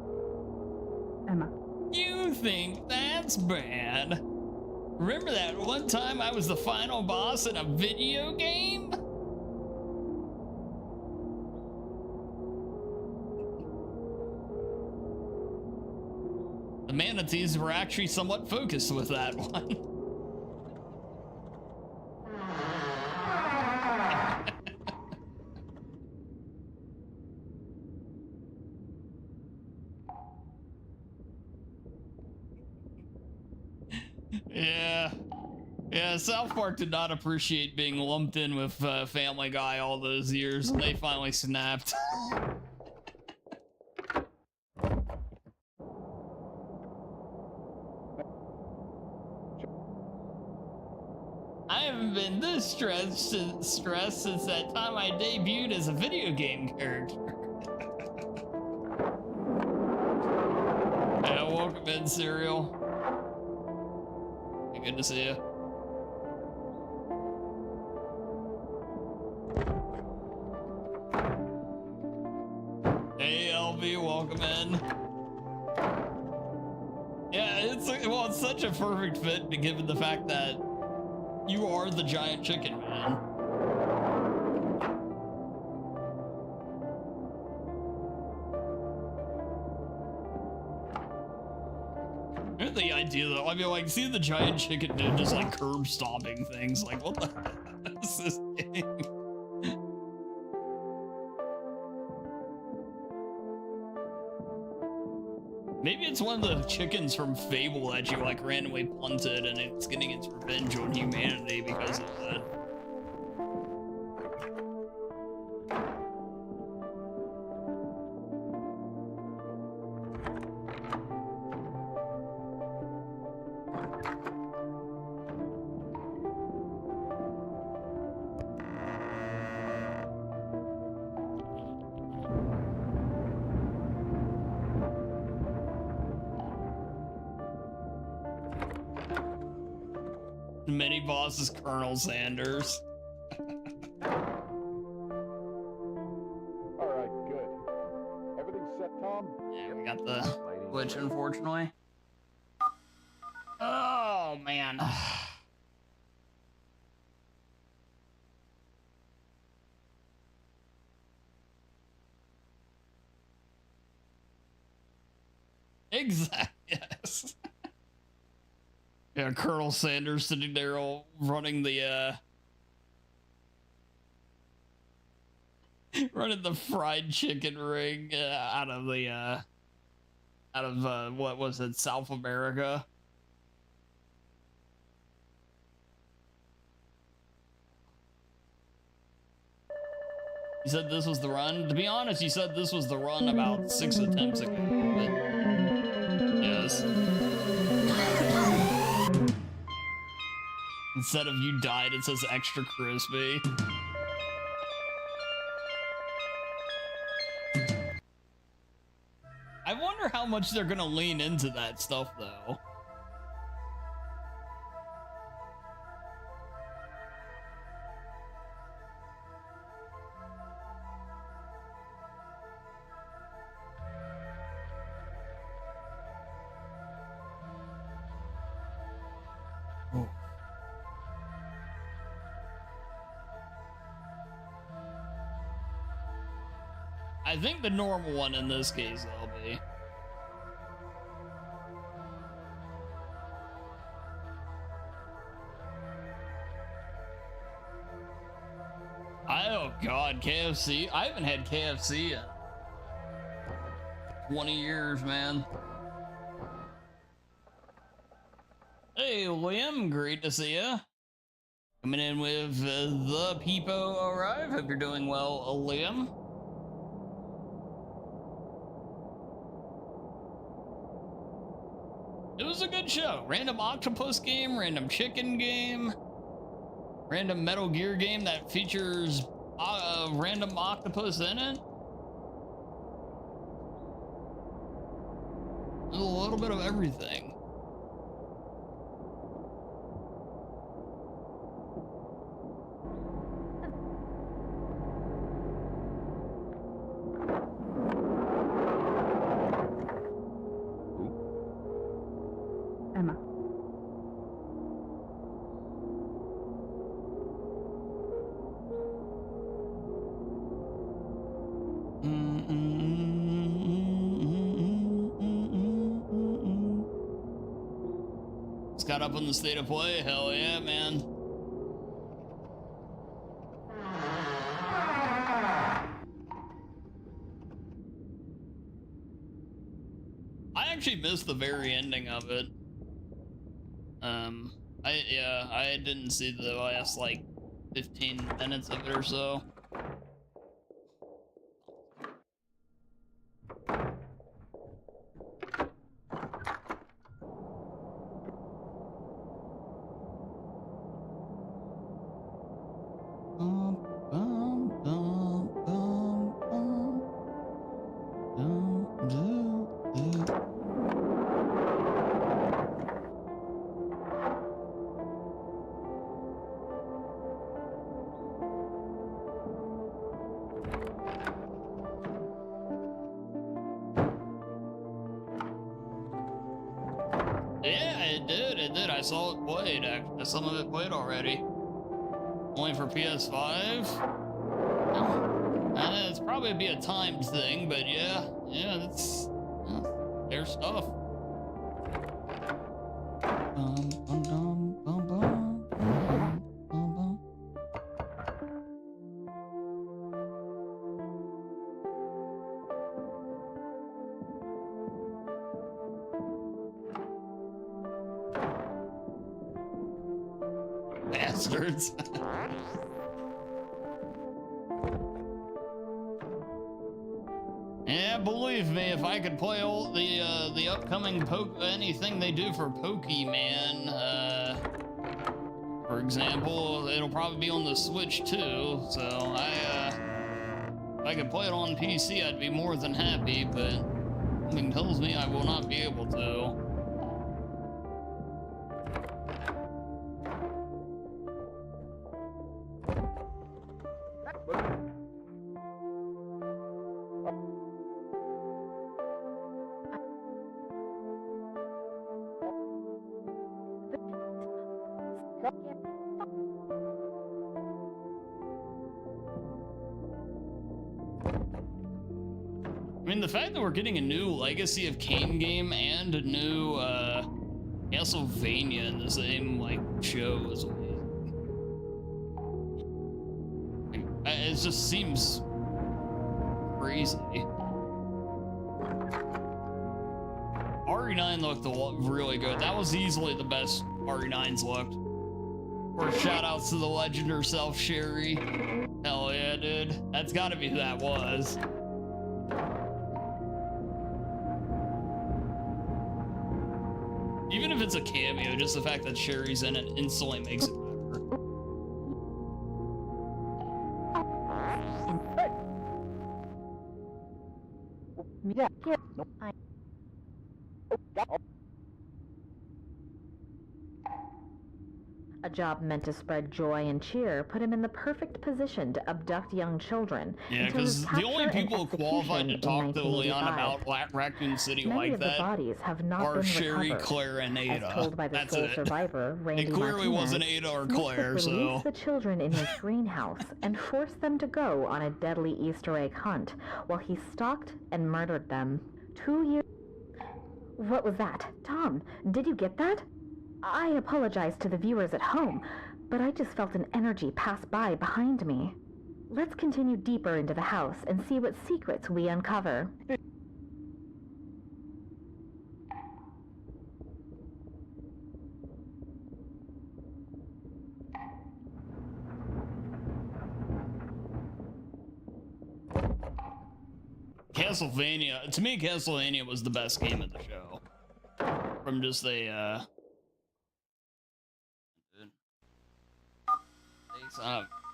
Emma. You think that's bad? Remember that one time I was the final boss in a video game? The manatees were actually somewhat focused with that one. Yeah. Yeah, South Park did not appreciate being lumped in with Family Guy all those years, and they finally snapped. I haven't been this stressed since that time I debuted as a video game character. Yeah, welcome in, Serial. Good to see you. Hey, LB, welcome in. Yeah, it's such a perfect fit given the fact that you are the giant chicken, man. The idea though, I mean, like, see the giant chicken dude just like curb stomping things. Like, what the hell is this game? Maybe it's one of the chickens from Fable that you like randomly punted and it's getting its revenge on humanity because of that. Mini boss is Colonel Sanders. Alright, good. Everything set, Tom? Yeah, we got the glitch, unfortunately. Oh, man. Exactly, yes. Yeah, Colonel Sanders sitting there all running the running the fried chicken ring out of what was it, South America. You said this was the run? To be honest, you said this was the run about 6 attempts ago, but yes. Instead of you died, it says extra crispy. I wonder how much they're gonna lean into that stuff, though. I think the normal one in this case, LB. Oh God, KFC. I haven't had KFC in 20 years, man. Hey, Liam, great to see ya. Coming in with the Peepo arrive. Hope you're doing well, Liam. It was a good show. Random octopus game, random chicken game, random Metal Gear game that features random octopus in it. There's a little bit of everything. Emma. It's got up on the state of play. Hell yeah, man. I actually missed the very ending of it. I didn't see the last like 15 minutes of it or so. Yeah, it did. I saw it played. Some of it played already. Only for PS5. It's probably be a timed thing, but yeah, that's their stuff. Bastards. Yeah, believe me, if I could play all the upcoming anything they do for Pokemon, for example, it'll probably be on the Switch too. So if I could play it on PC, I'd be more than happy. But something tells me I will not be able to. I mean, the fact that we're getting a new Legacy of Kain game and a new Castlevania in the same like show is amazing. It just seems crazy. RE9 looked really good. That was easily the best RE9's looked. Or shout outs to the legend herself, Sherry. Hell yeah, dude. That's gotta be who that was. Even if it's a cameo, just the fact that Sherry's in it instantly makes it better. A job meant to spread joy and cheer put him in the perfect position to abduct young children. Yeah, because the only people qualified to talk to Leon about Raccoon City like that are Sherry, Claire, and Ada. As told by the That's sole it. survivor, Randy It clearly Martinez, wasn't Ada or Claire, Smith would so... release the children in his greenhouse and force them to go on a deadly Easter egg hunt while he stalked and murdered them. 2 years... What was that? Tom, did you get that? I apologize to the viewers at home, but I just felt an energy pass by behind me. Let's continue deeper into the house and see what secrets we uncover. Castlevania, to me, Castlevania was the best game of the show. From just a,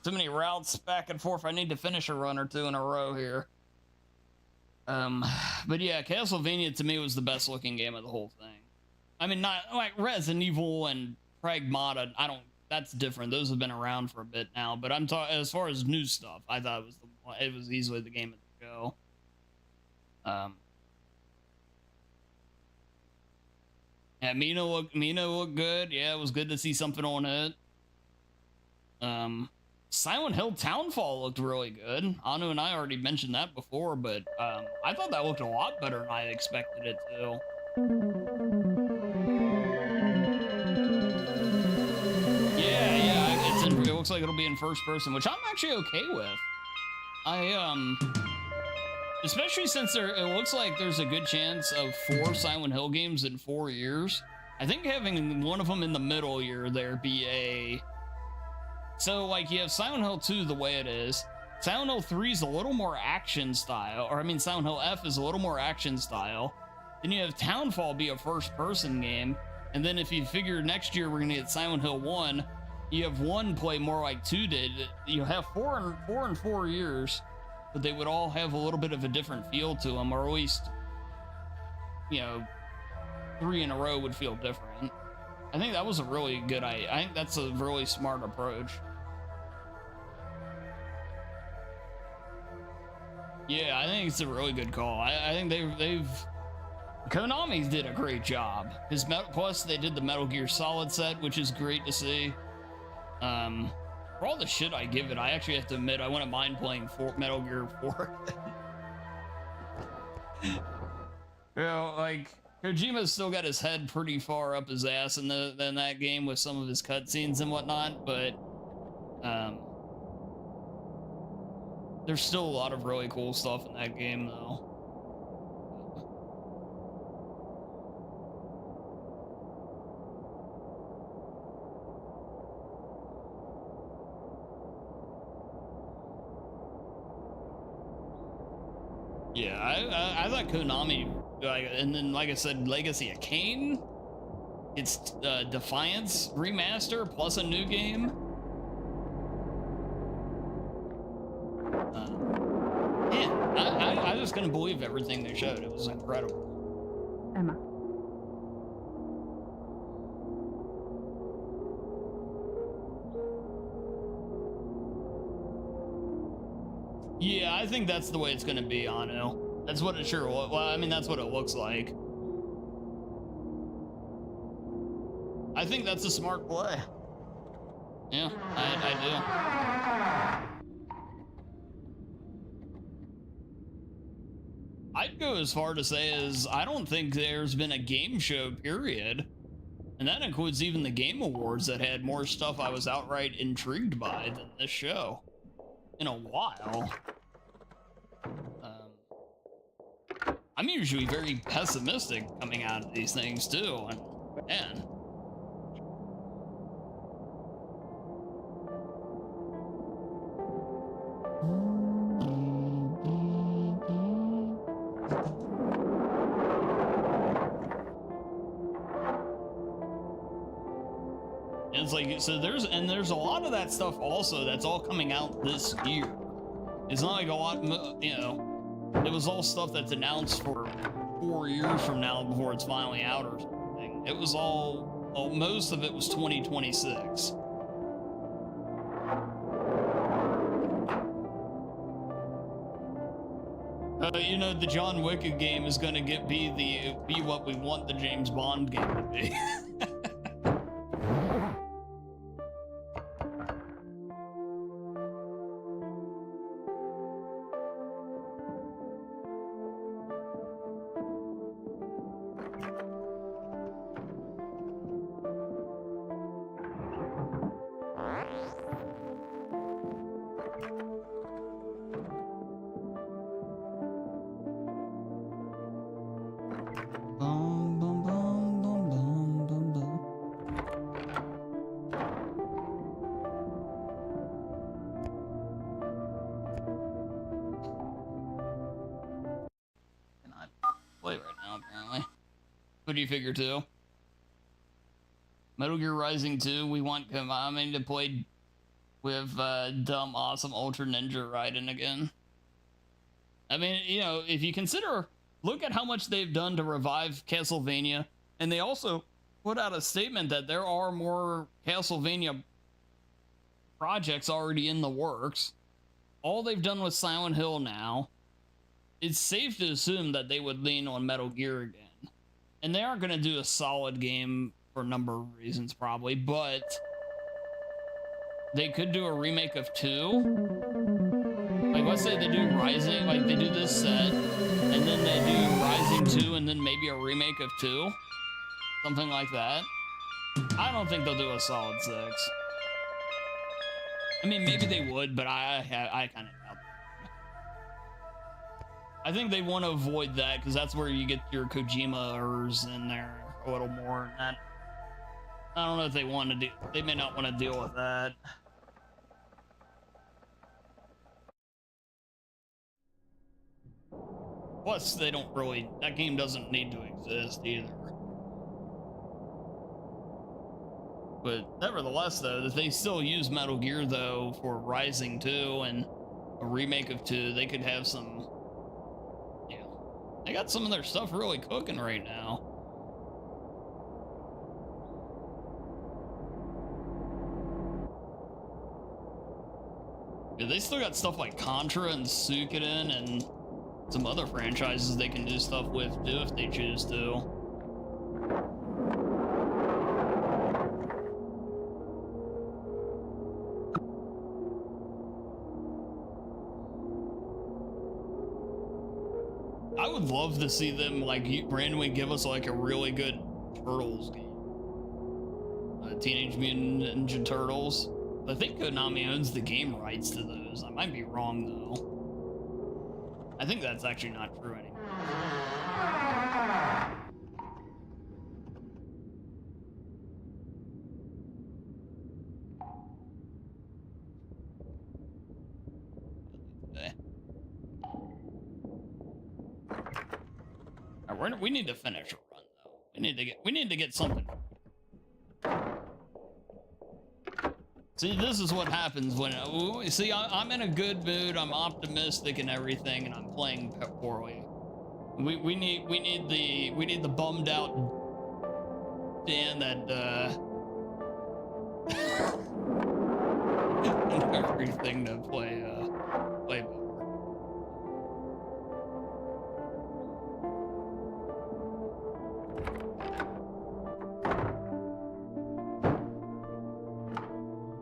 too many routes back and forth. I need to finish a run or two in a row here. But yeah, Castlevania to me was the best looking game of the whole thing. I mean, not like Resident Evil and Pragmata. That's different. Those have been around for a bit now. But I'm talking as far as new stuff. I thought it was easily the game of the show. Yeah, Mina looked good. Yeah, it was good to see something on it. Silent Hill Townfall looked really good. Anu and I already mentioned that before, but I thought that looked a lot better than I expected it to. Yeah, it looks like it'll be in first person, which I'm actually okay with. Especially since it looks like there's a good chance of 4 Silent Hill games in 4 years. I think having one of them in the middle year there be a... So, like, you have Silent Hill 2 the way it is. Silent Hill 3 is a little more action style. Or, I mean, Silent Hill F is a little more action style. Then you have Townfall be a first-person game. And then if you figure next year we're going to get Silent Hill 1, you have 1 play more like 2 did. You have 4 in 4 years. But they would all have a little bit of a different feel to them, or at least, 3 in a row would feel different. I think that was a really good idea. I think that's a really smart approach. Yeah, I think it's a really good call. I think Konami did a great job. Plus they did the Metal Gear Solid set, which is great to see. For all the shit I give it, I actually have to admit I wouldn't mind playing Metal Gear 4. Like, Kojima's still got his head pretty far up his ass in that game with some of his cutscenes and whatnot, but there's still a lot of really cool stuff in that game, though. Yeah, I thought Konami, and then like I said, Legacy of Kain, it's Defiance remaster plus a new game. Man, I just couldn't believe everything they showed. It was incredible. Emma. Yeah, I think that's the way it's gonna be, Anu. That's what it sure. Well, I mean, that's what it looks like. I think that's a smart play. Yeah, I do. I'd go as far to say as I don't think there's been a game show, period. And that includes even the Game Awards that had more stuff I was outright intrigued by than this show. In a while. I'm usually very pessimistic coming out of these things too, and man. It's like, so there's a lot of that stuff also that's all coming out this year. It's not like a lot, it was all stuff that's announced for 4 years from now before it's finally out or something. It was all well, most of it was 2026. You know, the John Wick game is gonna be what we want the James Bond game to be. Bum, bum, bum, bum, bum, bum, bum. Cannot play right now, apparently. What do you figure, too? Metal Gear Rising 2, we want Konami to play with dumb, awesome Ultra Ninja Raiden again. I mean, you know, if you consider, look at how much they've done to revive Castlevania, and they also put out a statement that there are more Castlevania projects already in the works. All they've done with Silent Hill now, it's safe to assume that they would lean on Metal Gear again. And they aren't going to do a solid game for a number of reasons, probably, but they could do a remake of 2. Like, let's say they do Rising, like they do this set, and then they do Rising 2, and then maybe a remake of 2. Something like that. I don't think they'll do a solid 6. I mean, maybe they would, but I kind of doubt that. I think they want to avoid that, because that's where you get your Kojima-ers in there a little more. And that, I don't know if they want to do, they may not want to deal with that. Plus, they don't really, that game doesn't need to exist either. But nevertheless, though, that they still use Metal Gear, though, for Rising 2 and a remake of 2, they could have some, you know, they got some of their stuff really cooking right now. Yeah, they still got stuff like Contra and Suikoden and some other franchises they can do stuff with too if they choose to. I would love to see them like randomly give us like a really good Turtles game. Teenage Mutant Ninja Turtles. I think Konami owns the game rights to those. I might be wrong though. I think that's actually not true anymore. Okay. All right, we need to finish a run though. We need to get something. See, this is what happens when see, I'm in a good mood, I'm optimistic and everything, and I'm playing poorly. We need the bummed out Dan that and everything to play better.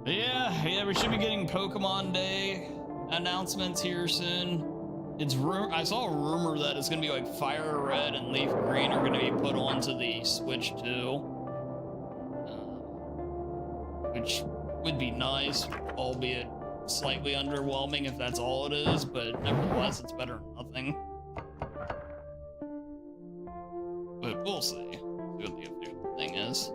Yeah, we should be getting Pokemon Day announcements here soon. I saw a rumor that it's gonna be like Fire Red and Leaf Green are gonna be put onto the Switch too, which would be nice, albeit slightly underwhelming if that's all it is, but nevertheless, it's better than nothing. But we'll see what the official thing is.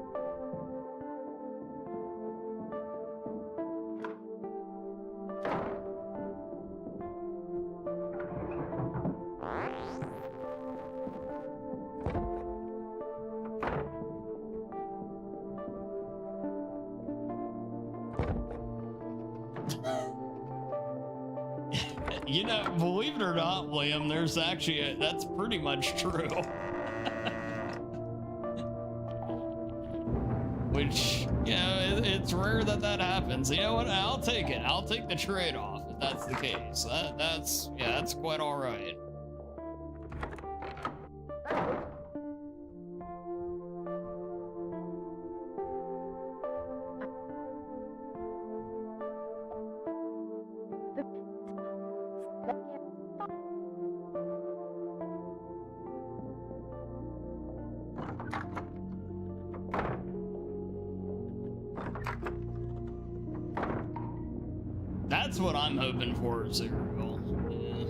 You know, believe it or not, William, there's actually that's pretty much true. which, you know, it's rare that that happens. You know what? I'll take it. I'll take the trade-off if that's the case. That's quite all right. That's what I'm hoping for, Serial. Yeah.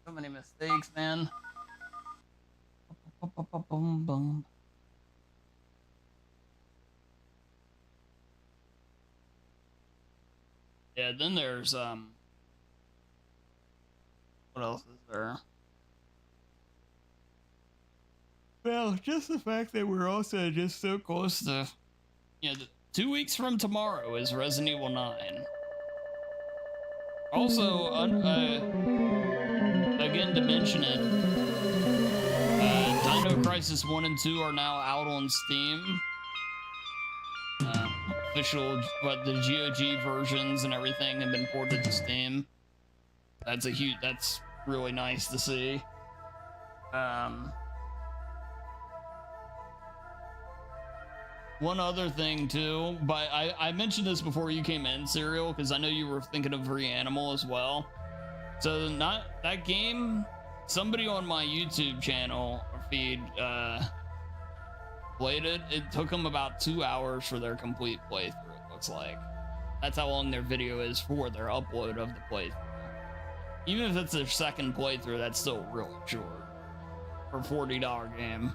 So many mistakes, man. Boom, boom. Yeah, then there's what else is there? Well, just the fact that we're also just so close to, you know, 2 weeks from tomorrow is Resident Evil 9. Also, again to mention it, Dino Crisis 1 and 2 are now out on Steam. Official, but the GOG versions and everything have been ported to Steam. That's really nice to see. One other thing too, but I mentioned this before you came in, Serial, because I know you were thinking of Reanimal as well. So not that game, somebody on my YouTube channel or feed played it. It took them about 2 hours for their complete playthrough, it looks like. That's how long their video is for their upload of the playthrough. Even if it's their second playthrough, that's still really short for a $40 game.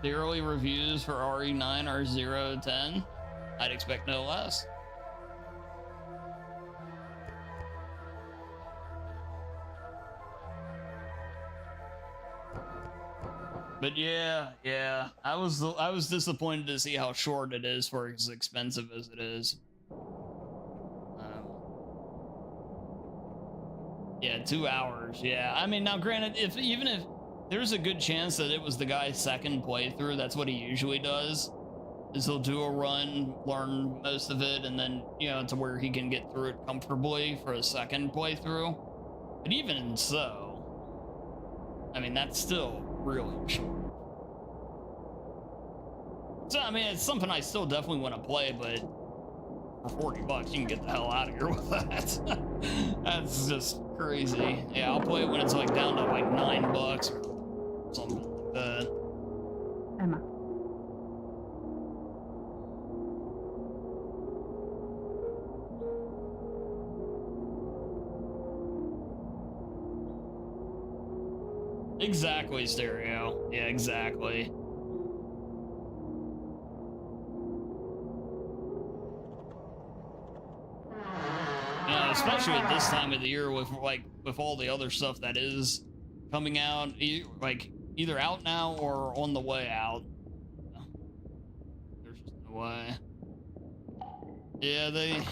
The early reviews for RE9 are 0 to 10. I'd expect no less. But yeah, I was disappointed to see how short it is for as expensive as it is. Yeah, 2 hours. Yeah, I mean, now granted, even if there's a good chance that it was the guy's second playthrough, that's what he usually does, is he'll do a run, learn most of it, and then, you know, to where he can get through it comfortably for a second playthrough. But even so, I mean, that's still really short. So, I mean, it's something I still definitely want to play, but for $40, you can get the hell out of here with that. That's just crazy. Yeah, I'll play it when it's like down to like $9 or something like that. Emma. Exactly, Stereo. Yeah, exactly. Especially at this time of the year with all the other stuff that is coming out, like either out now or on the way out. There's just no way. Yeah, they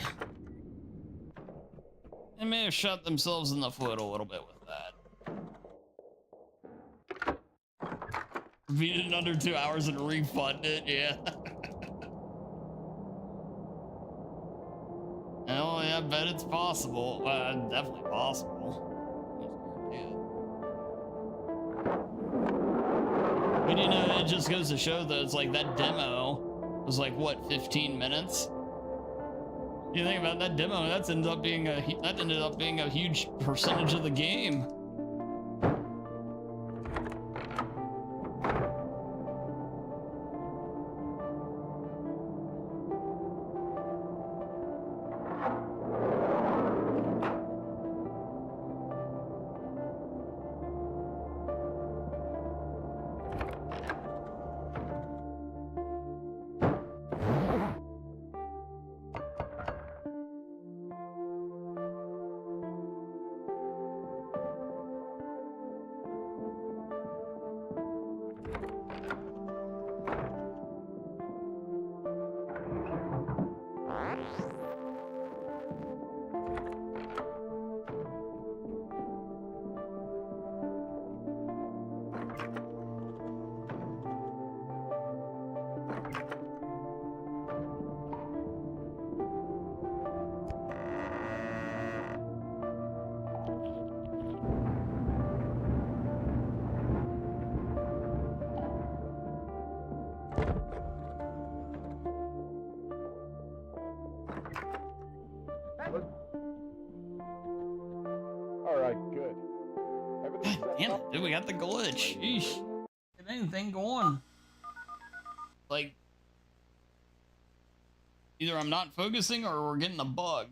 may have shot themselves in the foot a little bit with that. Beat it in under 2 hours and refund it, yeah. Oh, yeah, I bet it's possible. Definitely possible. But you know, it just goes to show that it's like that demo was like, what, 15 minutes? You think about that demo, that ended up being a huge percentage of the game. Alright, good. Everything's set Damn up? it, dude, we got the glitch. Sheesh. Get anything going. Like, either I'm not focusing or we're getting a bug.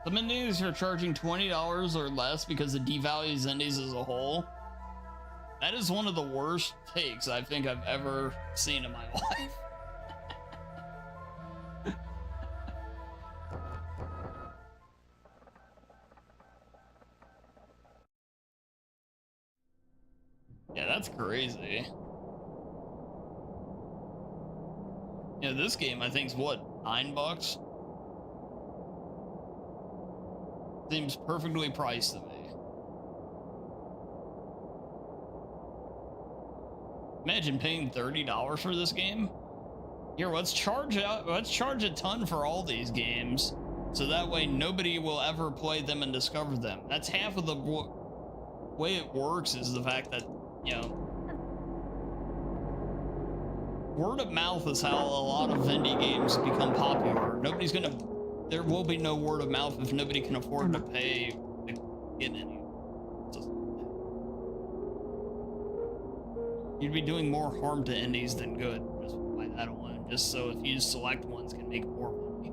Some indies are charging $20 or less because it devalues indies as a whole. That is one of the worst takes I think I've ever seen in my life. Yeah, that's crazy. Yeah, this game I think is what, $9? Seems perfectly priced to me. Imagine paying $30 for this game. Here, let's charge a ton for all these games, so that way nobody will ever play them and discover them. That's half of the way it works, is the fact that, you know, word of mouth is how a lot of indie games become popular. There will be no word of mouth if nobody can afford to pay to get any. You'd be doing more harm to indies than good just by that alone, just so if you select ones can make more money.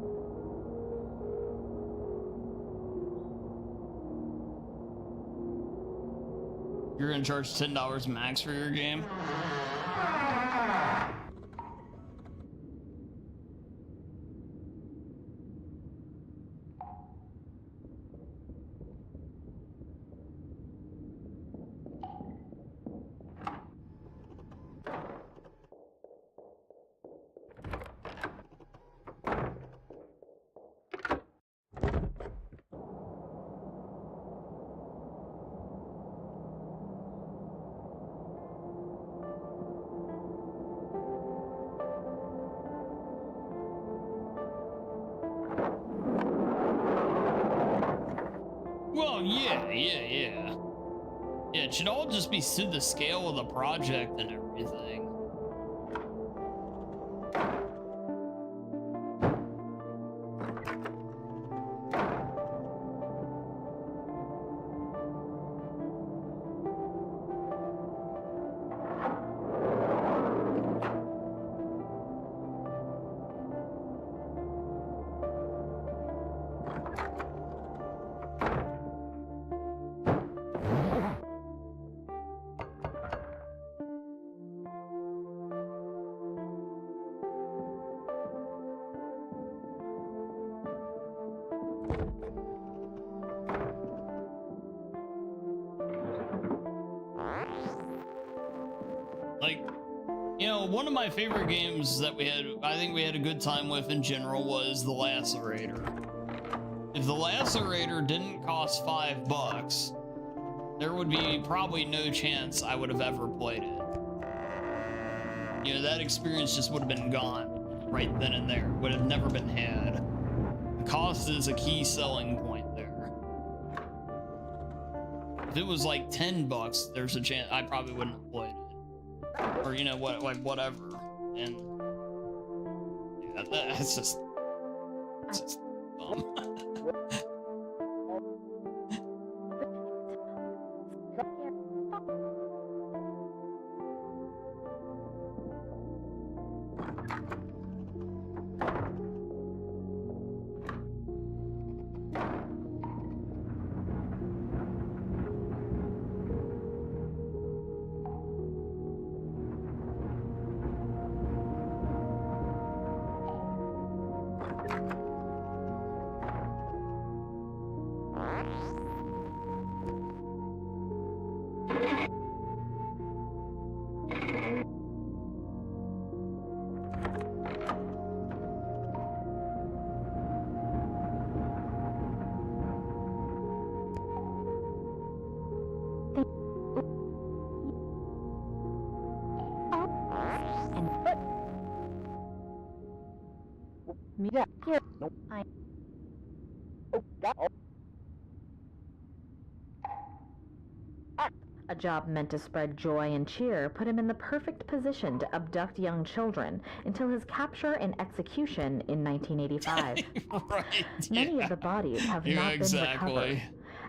You're gonna charge $10 max for your game? Well, yeah. Yeah, it should all just be to the scale of the project and everything. Like, you know, one of my favorite games that I think we had a good time with in general was The Lacerator. If The Lacerator didn't cost $5, there would be probably no chance I would have ever played it. You know, that experience just would have been gone right then and there. Would have never been had. The cost is a key selling point there. If it was like $10, there's a chance I probably wouldn't have played it. Or, you know, like whatever. And yeah, that's just dumb. Yeah, here. Nope. I Oh, got. Oh. Ah. A job meant to spread joy and cheer put him in the perfect position to abduct young children until his capture and execution in 1985. Right. Many of the bodies have not exactly. been recovered.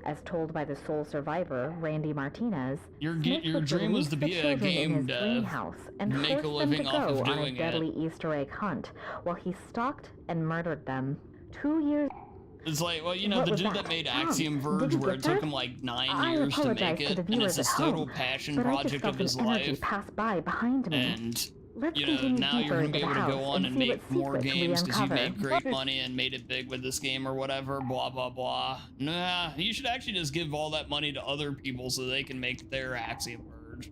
As told by the sole survivor, Randy Martinez, Your Smith would dream was to release be the a children in game his dev, greenhouse and make a force living them to off go of on a doing deadly it. Easter egg hunt while he stalked and murdered them. 2 years. It's like, well, you know, What the was dude that? that made Tom, Axiom Verge, did you where get it took that? him like 9 I years to apologize make to it, the and viewers it's his at total home, passion but I just project felt of his an energy life. pass by behind me. And Let's you know, continue now you're deeper gonna be into the able to house go on and see make what more secrets we games because you uncover. made great money and made it big with this game or whatever, blah blah blah. Nah, you should actually just give all that money to other people so they can make their Axiom Verge.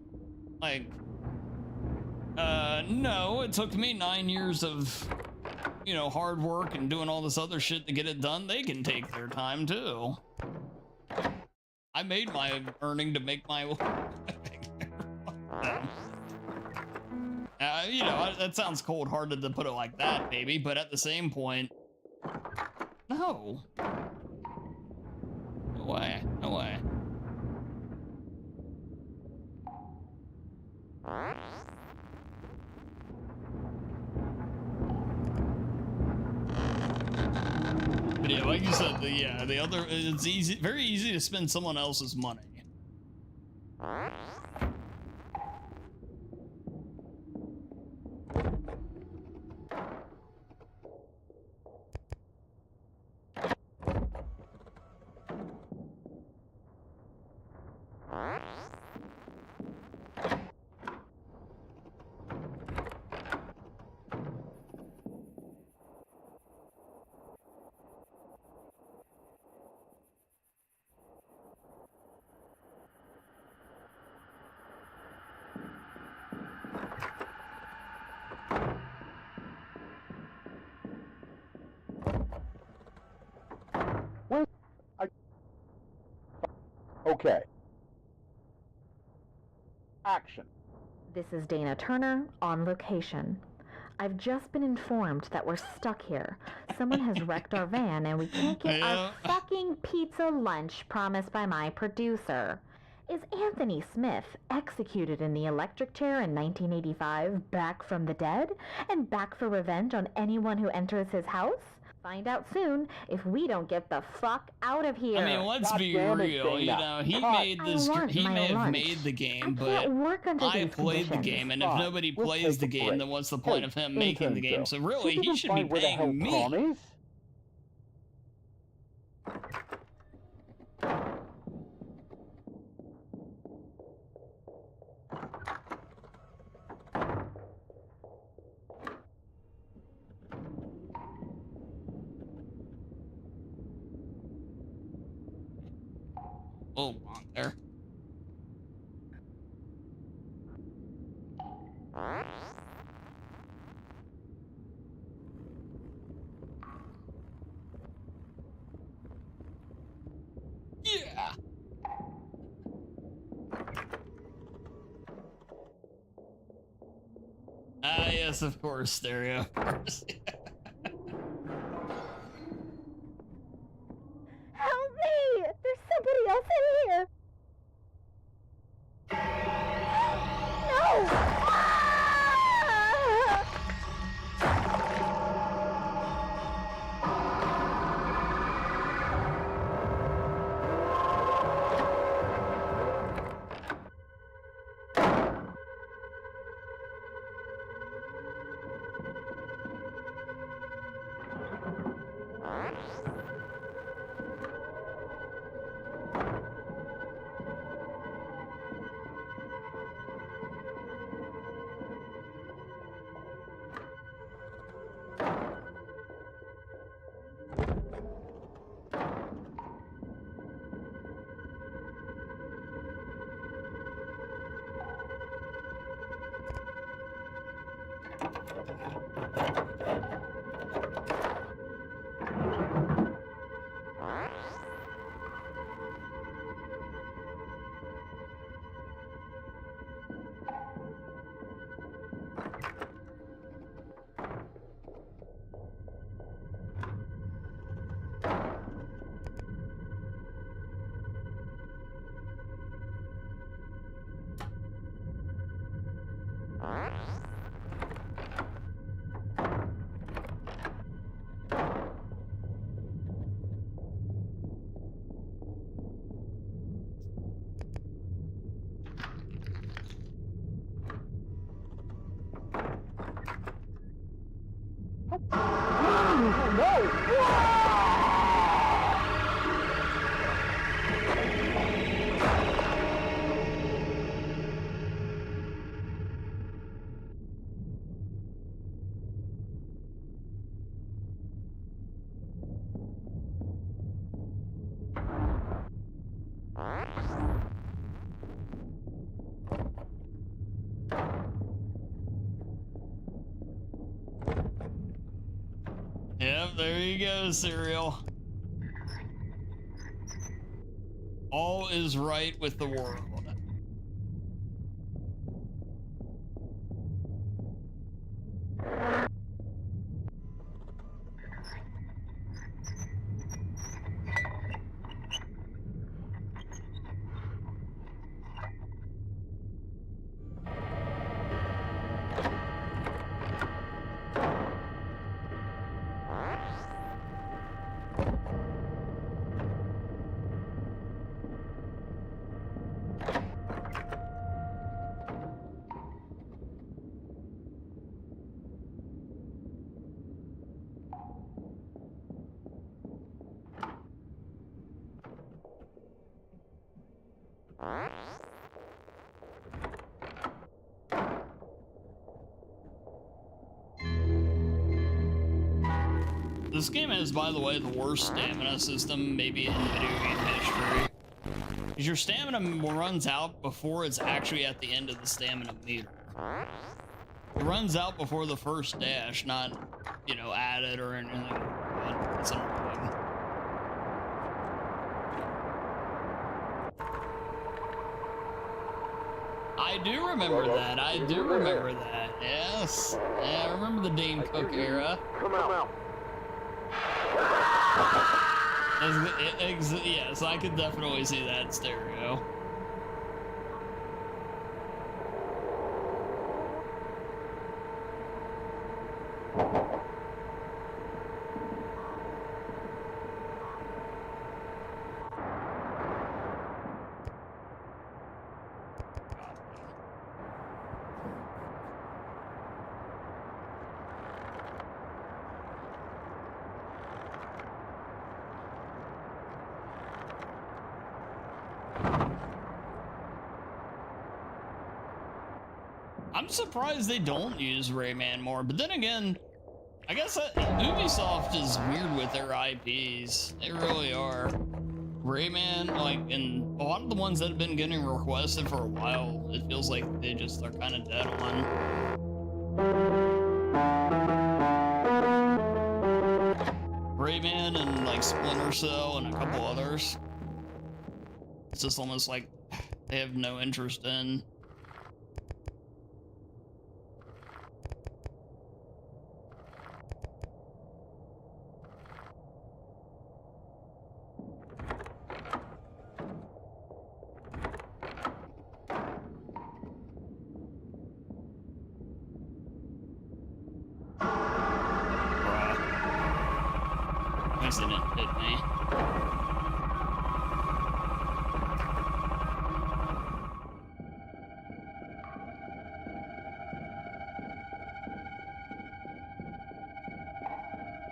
Like, no, it took me 9 years of, you know, hard work and doing all this other shit to get it done. They can take their time too. I made my earning to make my you know, that sounds cold-hearted to put it like that, maybe, but at the same point, no. No way, no way. But yeah, like you said, the other, it's easy, very easy to spend someone else's money. Okay. Action. This is Dana Turner on location. I've just been informed that we're stuck here. Someone has wrecked our van and we can't get our fucking pizza lunch promised by my producer. Is Anthony Smith, executed in the electric chair in 1985, back from the dead? And back for revenge on anyone who enters his house? Find out soon if we don't get the fuck out of here. I mean, let's God be damn it, real, you Dana. know, he Cut. made this, he my may have lunch. made the game, I but can't work under I these played the conditions. game, and if Fine. nobody We'll plays take the a game, break. then what's the point of him making the intern game? girl, So see really, if you he can should be find where the hell paying me. Tom is? Oh, on there. Yeah. Ah, yes, of course, stereo. Of course. Help me! There's somebody else in here! No! Ah! Yep, there you go, Serial. All is right with the world. This game has, by the way, the worst stamina system maybe in video game history. Because your stamina runs out before it's actually at the end of the stamina meter. It runs out before the first dash, not, you know, added or anything. But it's annoying. I do remember that. I do remember that. Yes. Yeah, I remember the Dane Cook era. Come out. Yes, I could definitely see that stereo. I'm surprised they don't use Rayman more, but then again, I guess Ubisoft is weird with their IPs. They really are. Rayman, like, and a lot of the ones that have been getting requested for a while, it feels like they just are kind of dead on. Rayman and like Splinter Cell and a couple others. It's just almost like they have no interest in. Didn't hit me.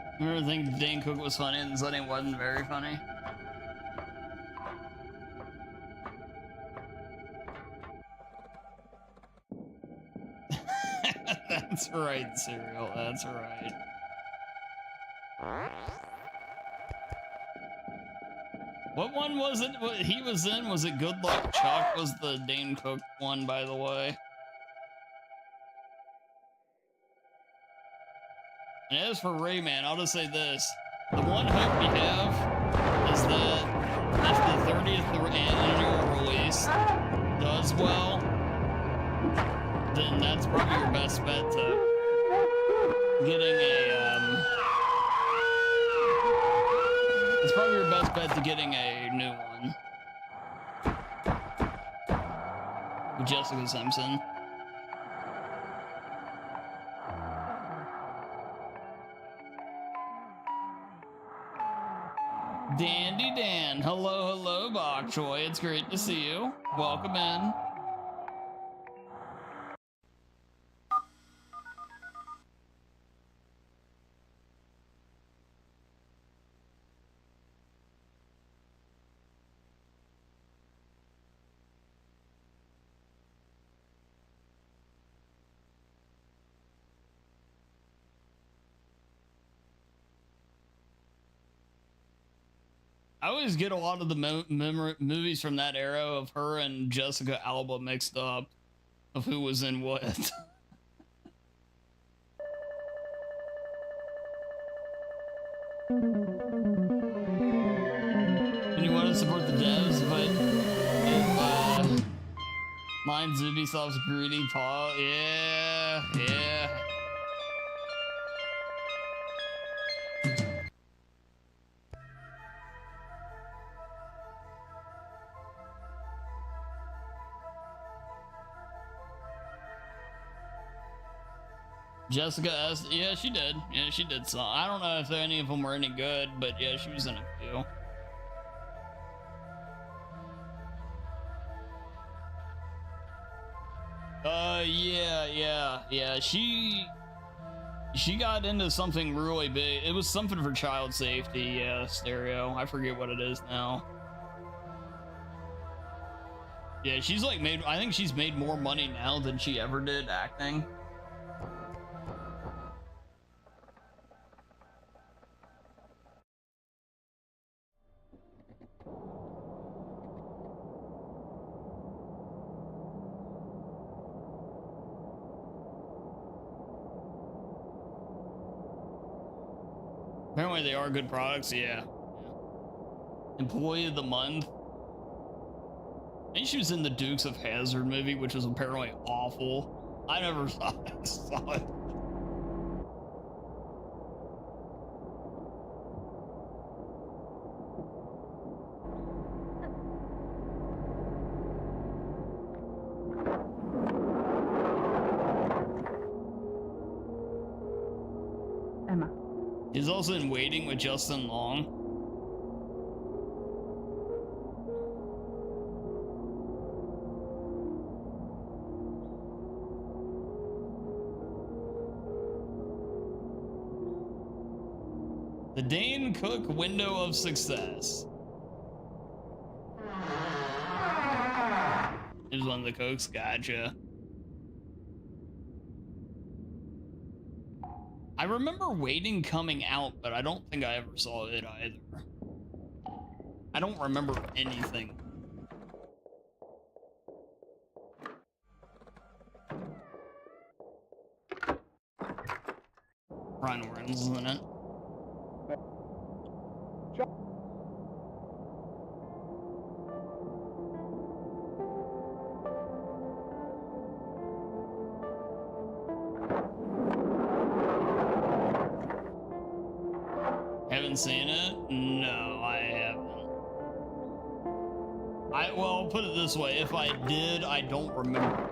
I remember thinking Dane Cook was funny and Sunny wasn't very funny. That's right, Serial. That's right. What one was it? What he was in? Was it Good Luck Chuck? Was the Dane Cook one, by the way? And as for Rayman, I'll just say this: the one hope we have is that if the 30th annual release does well, then that's probably your best bet to getting a. It's probably your best bet to getting a new one. With Jessica Simpson. Dandy Dan. Hello, hello, Bok Choy. It's great to see you. Welcome in. I always get a lot of the movies from that era of her and Jessica Alba mixed up, of who was in what. And you want to support the devs, but if mine's Ubisoft's greedy paw, yeah. Jessica asked, yeah, she did. Yeah, she did some. I don't know if any of them were any good, but yeah, she was in a few. Yeah. She got into something really big. It was something for child safety, yeah, Stereo. I forget what it is now. Yeah, she's like I think she's made more money now than she ever did acting. Apparently they are good products, yeah. Employee of the month. I think she was in the Dukes of Hazzard movie, which was apparently awful. I never saw it. Emma. He's also in Waiting with Justin Long. The Dane Cook window of success. Here's one of the Cooks, gotcha. I remember Waiting coming out, but I don't think I ever saw it either. I don't remember anything. Ryan Reynolds is in it. Haven't seen it? No, I haven't. Well, put it this way, if I did, I don't remember.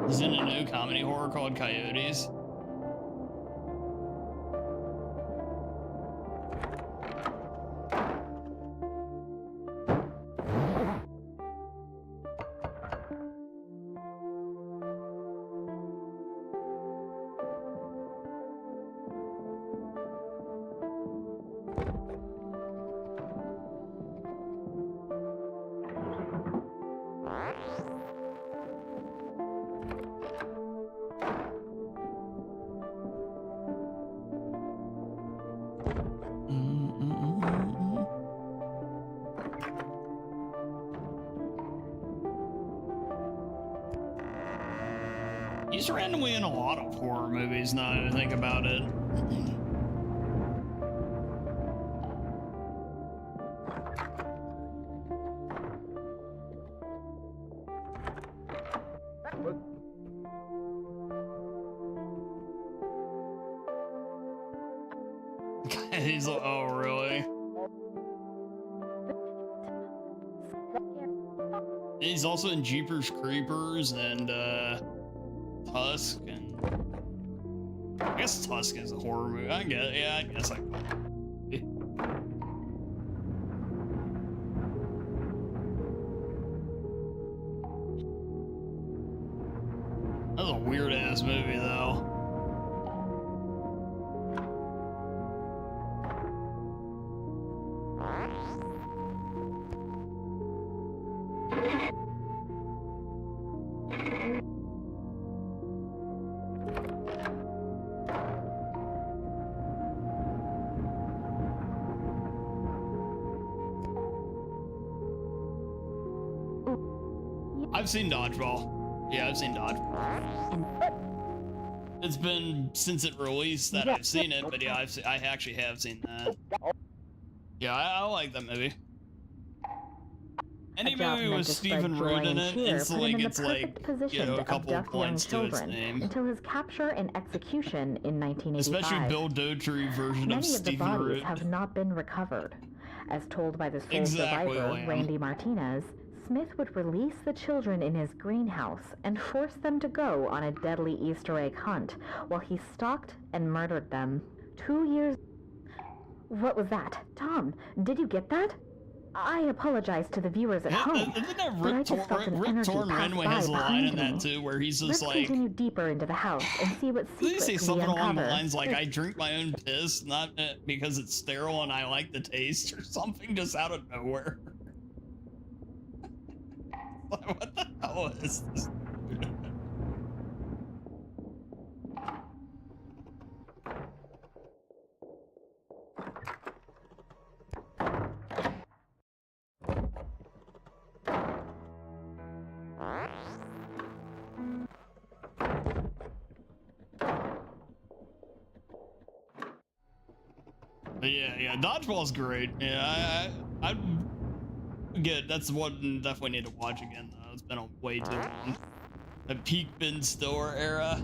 He's in a new comedy horror called Coyotes. He's randomly in a lot of horror movies now that I think about it. He's like, oh, really? He's also in Jeepers Creepers and Tusk, and I guess Tusk is a horror movie. I guess I That was a weird ass movie though. I've seen Dodgeball. Yeah, I've seen Dodgeball. It's been since it released that I've seen it, but yeah, I actually have seen that. Yeah, I like that movie. Any movie with Stephen Root in it instantly gets like, you know, a couple of points to its name. Until his capture and execution in 1985. Especially Bill Dotrieve version of Stephen Root. Many of the bodies have not been recovered. As told by the sole survivor, Randy Martinez, Smith would release the children in his greenhouse and force them to go on a deadly Easter egg hunt while he stalked and murdered them. 2 years... What was that? Tom, did you get that? I apologize to the viewers at home. Isn't that Rip Torn Renway has a line in that too, where he's just like... Let's continue deeper into the house and see what secrets we say something along the uncover. lines like, I drink my own piss, not because it's sterile and I like the taste, or something just out of nowhere. What the hell is this? But yeah, Dodgeball's great. Yeah, I'd get, that's one definitely need to watch again though. It's been a way too long. The peak Ben Stiller era.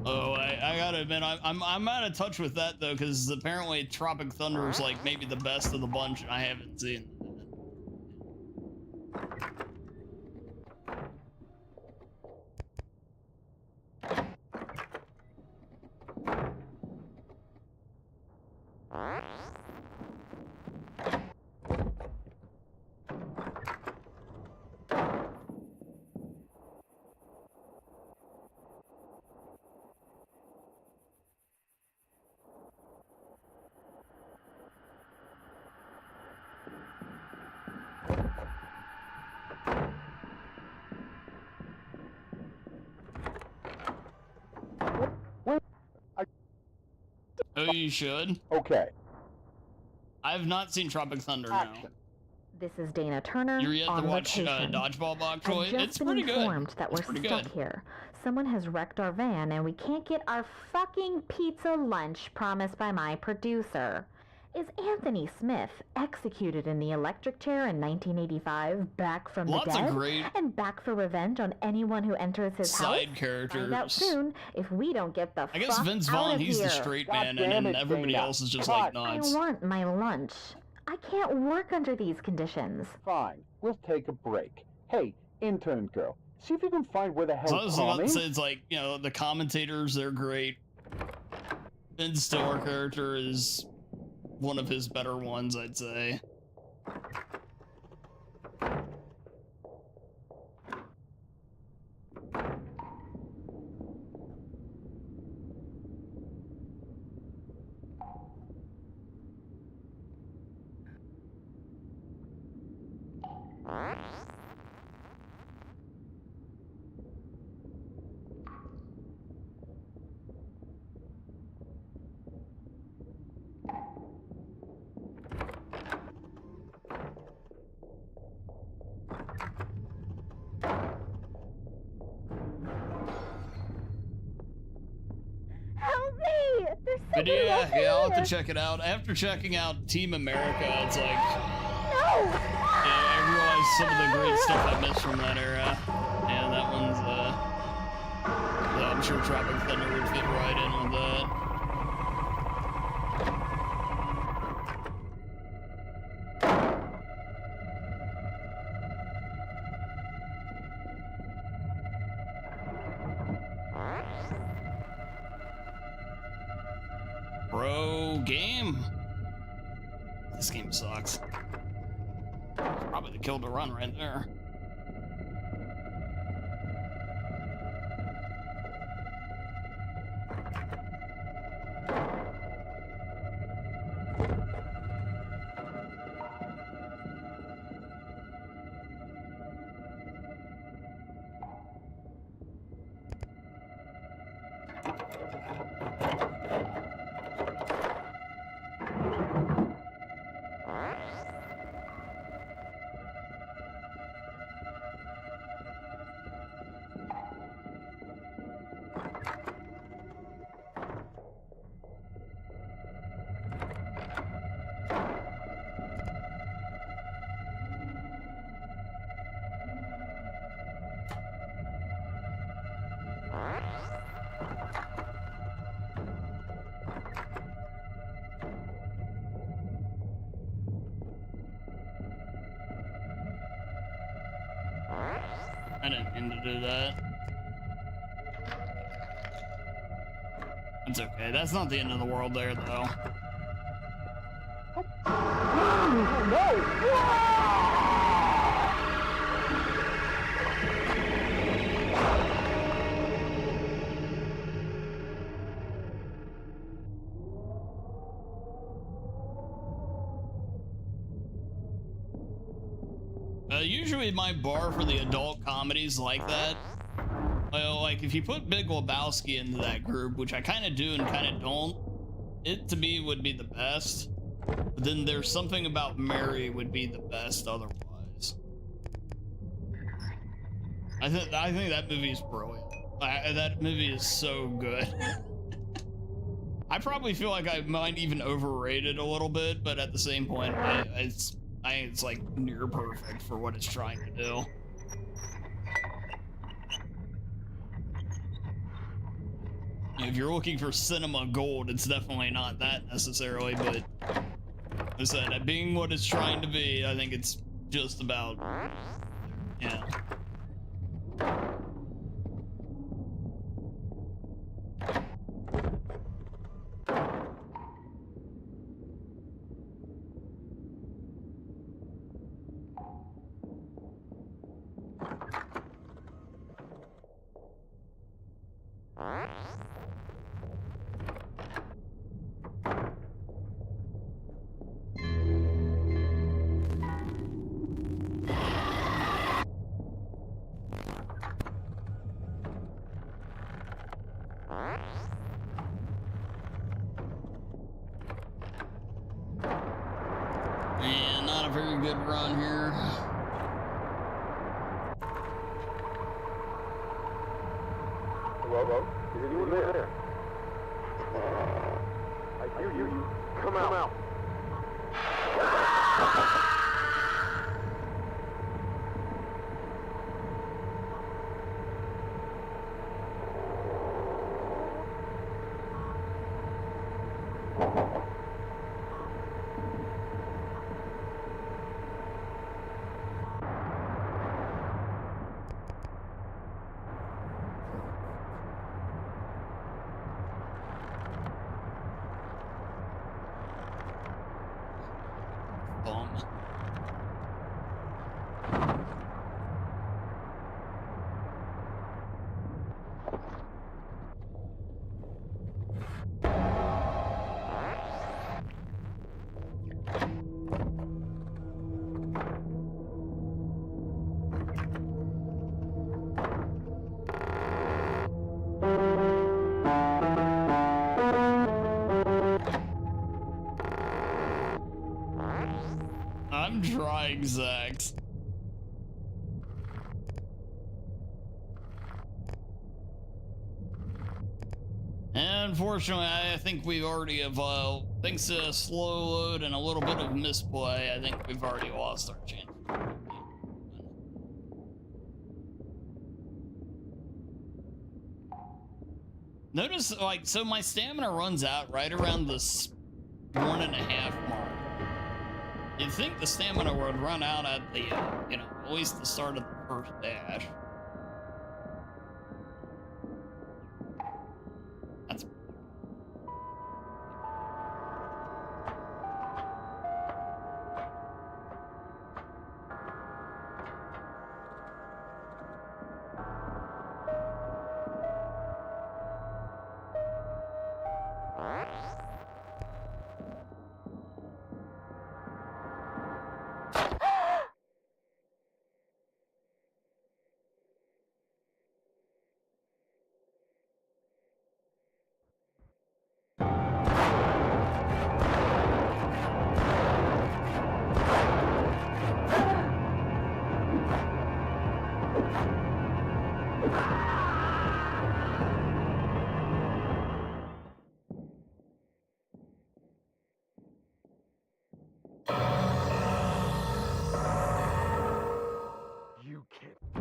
Oh, I gotta admit, I'm out of touch with that though, because apparently Tropic Thunder is like maybe the best of the bunch, and I haven't seen it. Oh, you should? Okay. I have not seen Tropic Thunder now. This is Dana Turner. You're yet to on watch location. Dodgeball Box Troy? I've just It's been pretty good. informed that we're stuck here. Someone has wrecked our van and we can't get our fucking pizza lunch promised by my producer. Is Anthony Smith, executed in the electric chair in 1985, back from the dead? Of great and back for revenge on anyone who enters his house? side characters. Find out soon if we don't get the I guess fuck Vince out Vaughn, of he's here. the straight man, and then everybody else is just like nuts. I want my lunch. I can't work under these conditions. Fine, we'll take a break. Hey, intern girl, see if you can find where the hell So I was Tom about to is. say, it's like, you know, the commentators, they're great. Ben Stiller character is one of his better ones, I'd say. Help me! There's But somebody yeah, else in I'll have here. to check it out. After checking out Team America, it's like, No! yeah, I realized some of the great stuff I missed from that era. Yeah, that one's, yeah, I'm sure Tropic Thunder would fit right in with that. Bro, game. This game sucks. Probably the kill to run right there. I didn't mean to do that. It's okay. That's not the end of the world there, though. Usually my bar for the adult comedies like that, like if you put Big Lebowski into that group, which I kind of do and kind of don't, it to me would be the best. But then there's something about Mary would be the best otherwise. I think that movie is brilliant. That movie is so good. I probably feel like I might even overrate it a little bit, but at the same point, I think it's like near perfect for what it's trying to do. If you're looking for cinema gold, it's definitely not that necessarily, but like I said, being what it's trying to be, I think it's just about, yeah. And not a very good run here. Hello? Is anyone there? I hear you. Come out. I'm trying, Zax. And unfortunately, I think we already have, thanks to a slow load and a little bit of misplay, I think we've already lost our chance. Notice, like, so my stamina runs out right around this 1.5 mark. You'd think the stamina would run out at the, you know, at least the start of the first dash. That's...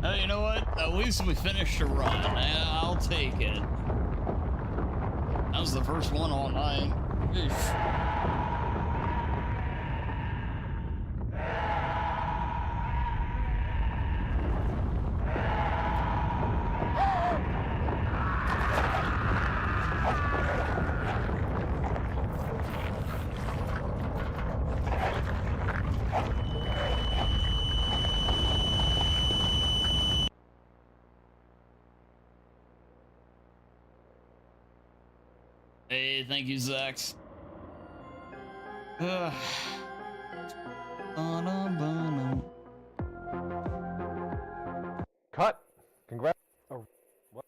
Oh, you know what? At least we finished a run. I'll take it. That was the first one all night. Oof. Hey, thank you, Zax. Ugh. Cut. Congrats. Oh, what?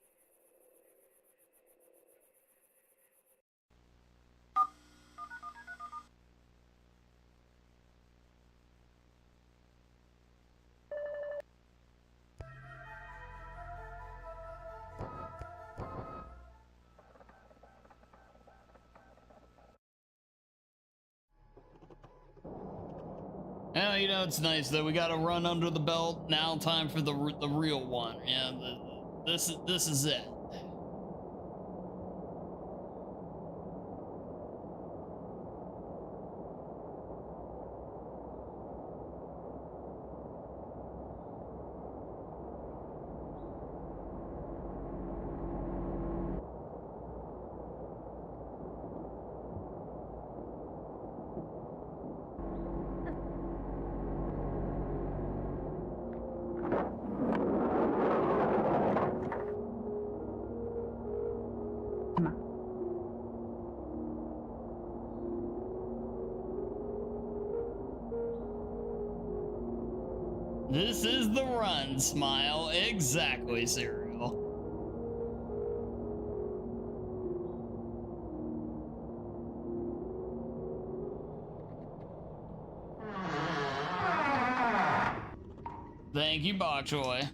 Well, you know, it's nice though. We got to run under the belt. Now, time for the real one. Yeah, this is it. Emma. This is the run, Smile. Exactly, Serial. Thank you, Bok Choy.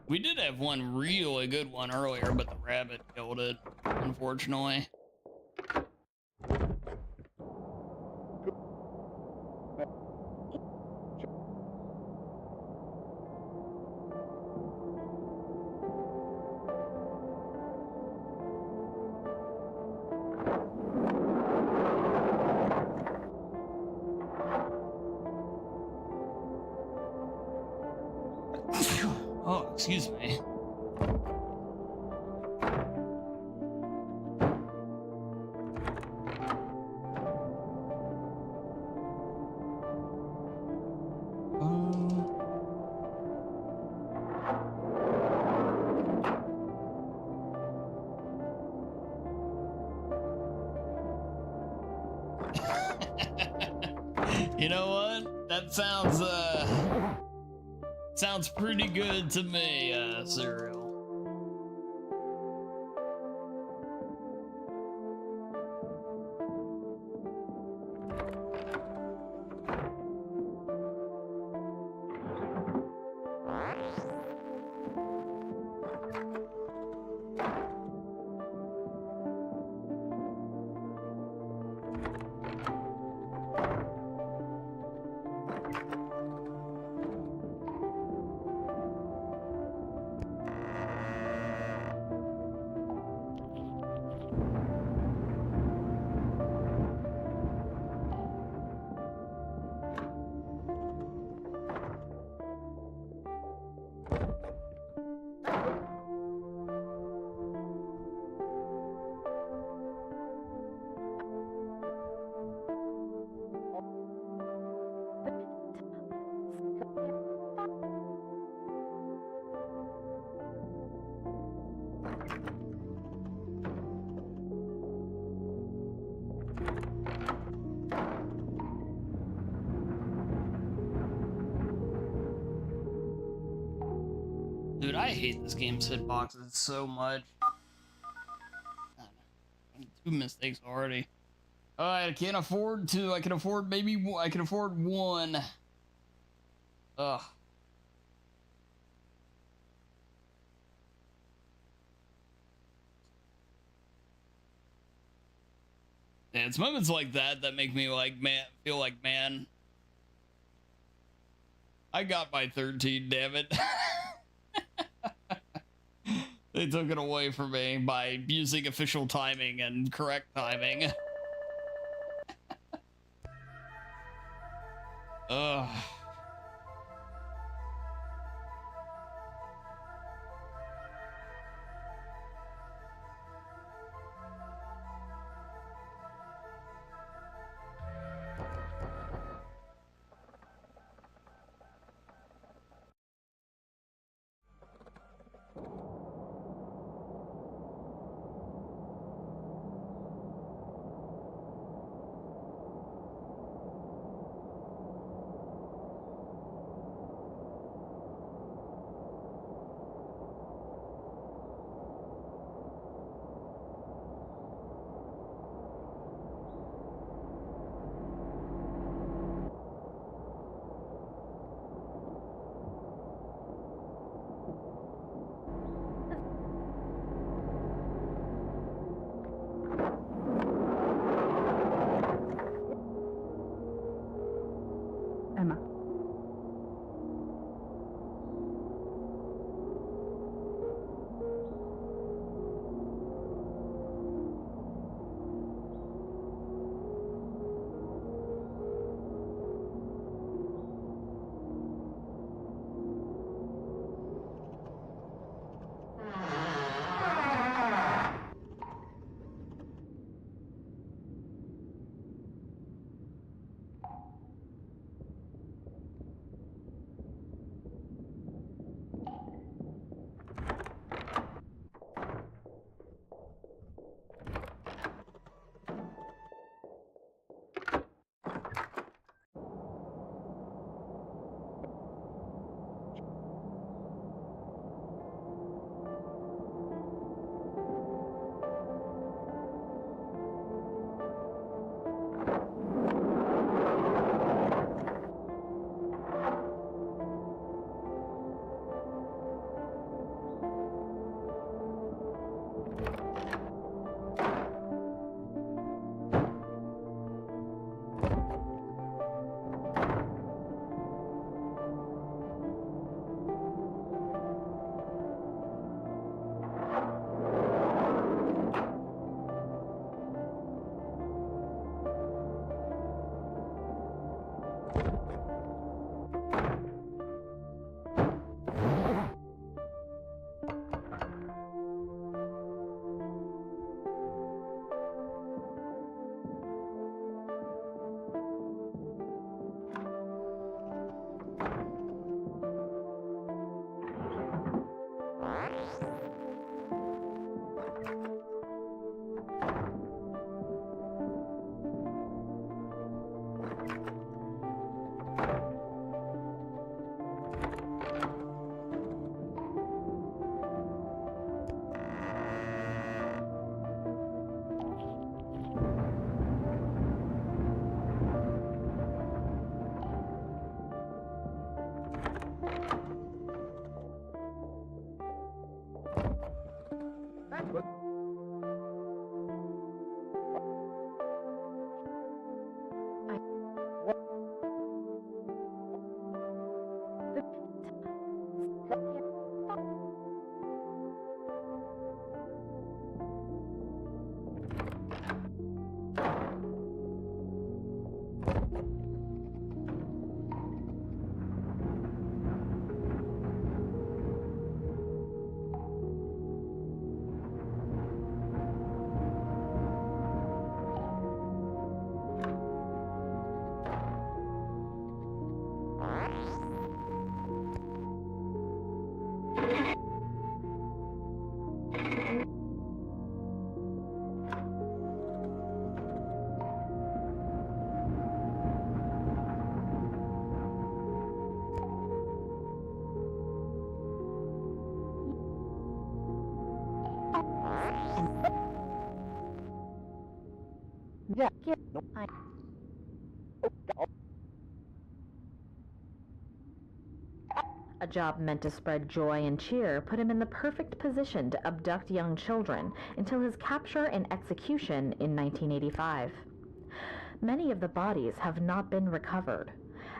We did have one really good one earlier, but the rabbit killed it, unfortunately. Oh, excuse me. You know what? That sounds pretty good to me, Serial. Dude, I hate this game's hitboxes so much. Two mistakes already. I can't afford two. I can afford maybe one. I can afford one. Ugh. Yeah, it's moments like that that make me like, feel like, man, I got my 13, damn it. They took it away from me by using official timing and correct timing. Ugh. Yeah. No, A job meant to spread joy and cheer put him in the perfect position to abduct young children until his capture and execution in 1985. Many of the bodies have not been recovered.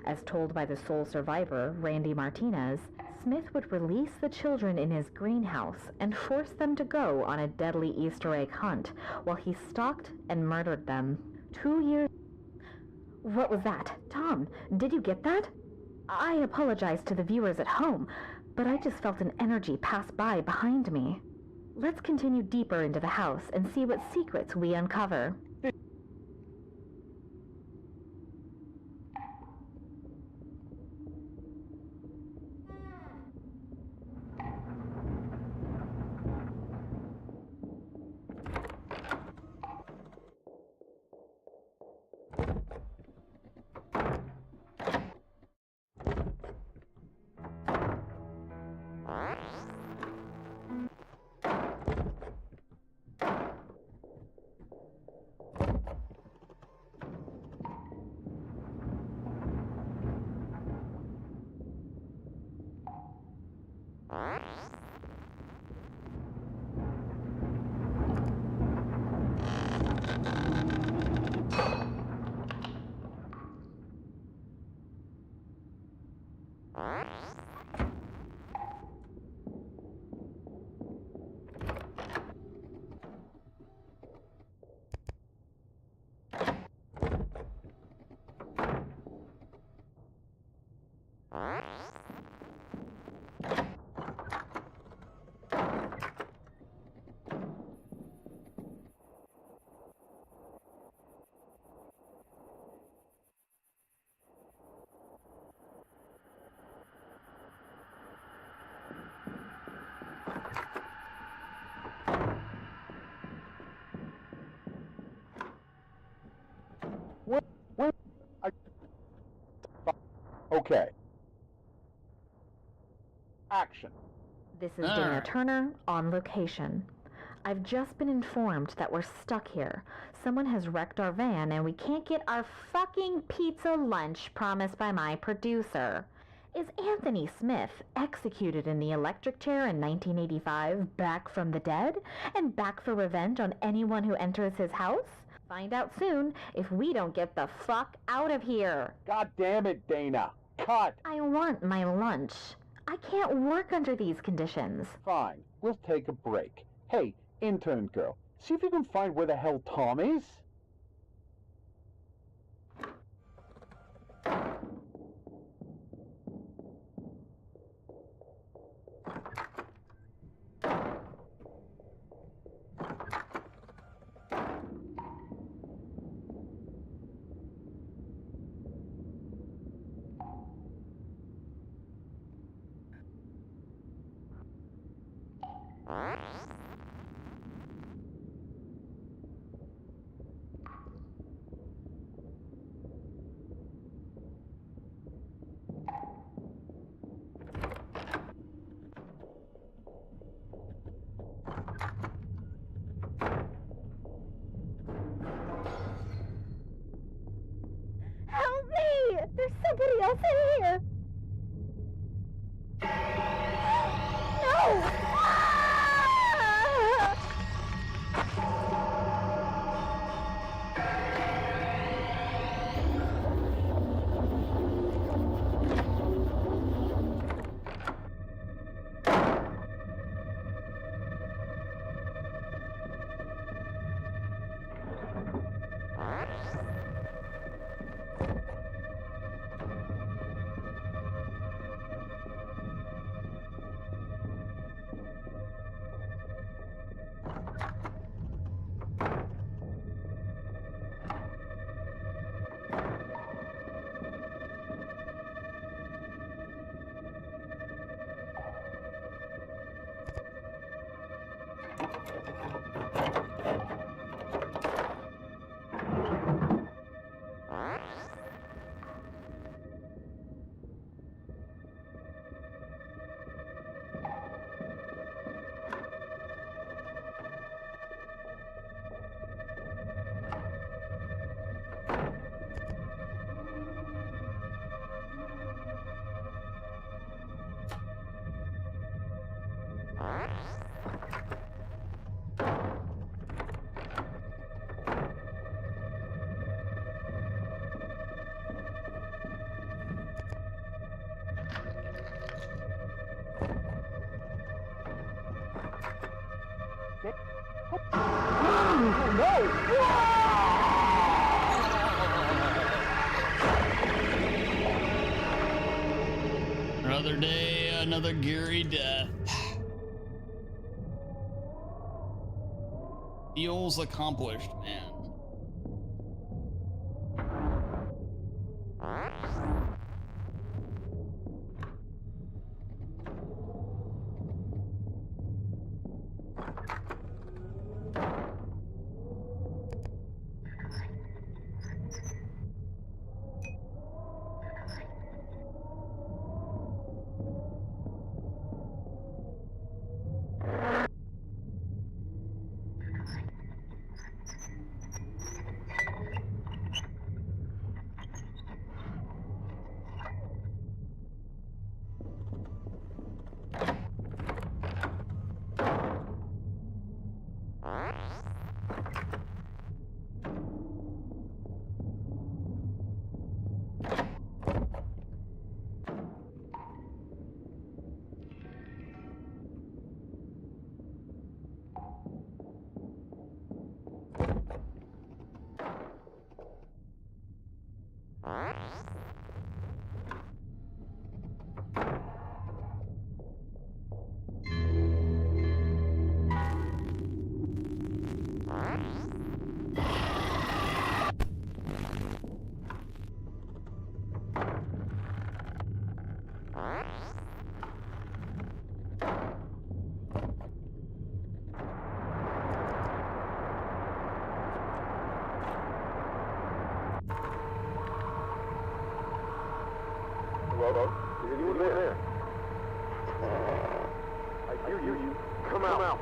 As told by the sole survivor, Randy Martinez, Smith would release the children in his greenhouse and force them to go on a deadly Easter egg hunt while he stalked and murdered them. 2 years... What was that? Tom, did you get that? I apologize to the viewers at home, but I just felt an energy pass by behind me. Let's continue deeper into the house and see what secrets we uncover. What? Okay. Action. This is All Dana right. Turner on location. I've just been informed that we're stuck here. Someone has wrecked our van and we can't get our fucking pizza lunch promised by my producer. Is Anthony Smith, executed in the electric chair in 1985, back from the dead? And back for revenge on anyone who enters his house? Find out soon if we don't get the fuck out of here. God damn it, Dana. Cut. I want my lunch. I can't work under these conditions. Fine. We'll take a break. Hey, intern girl, see if you can find where the hell Tom is. Another day, another Geary death. Feels accomplished, man. Hello? Is anyone there? I hear you. Come out.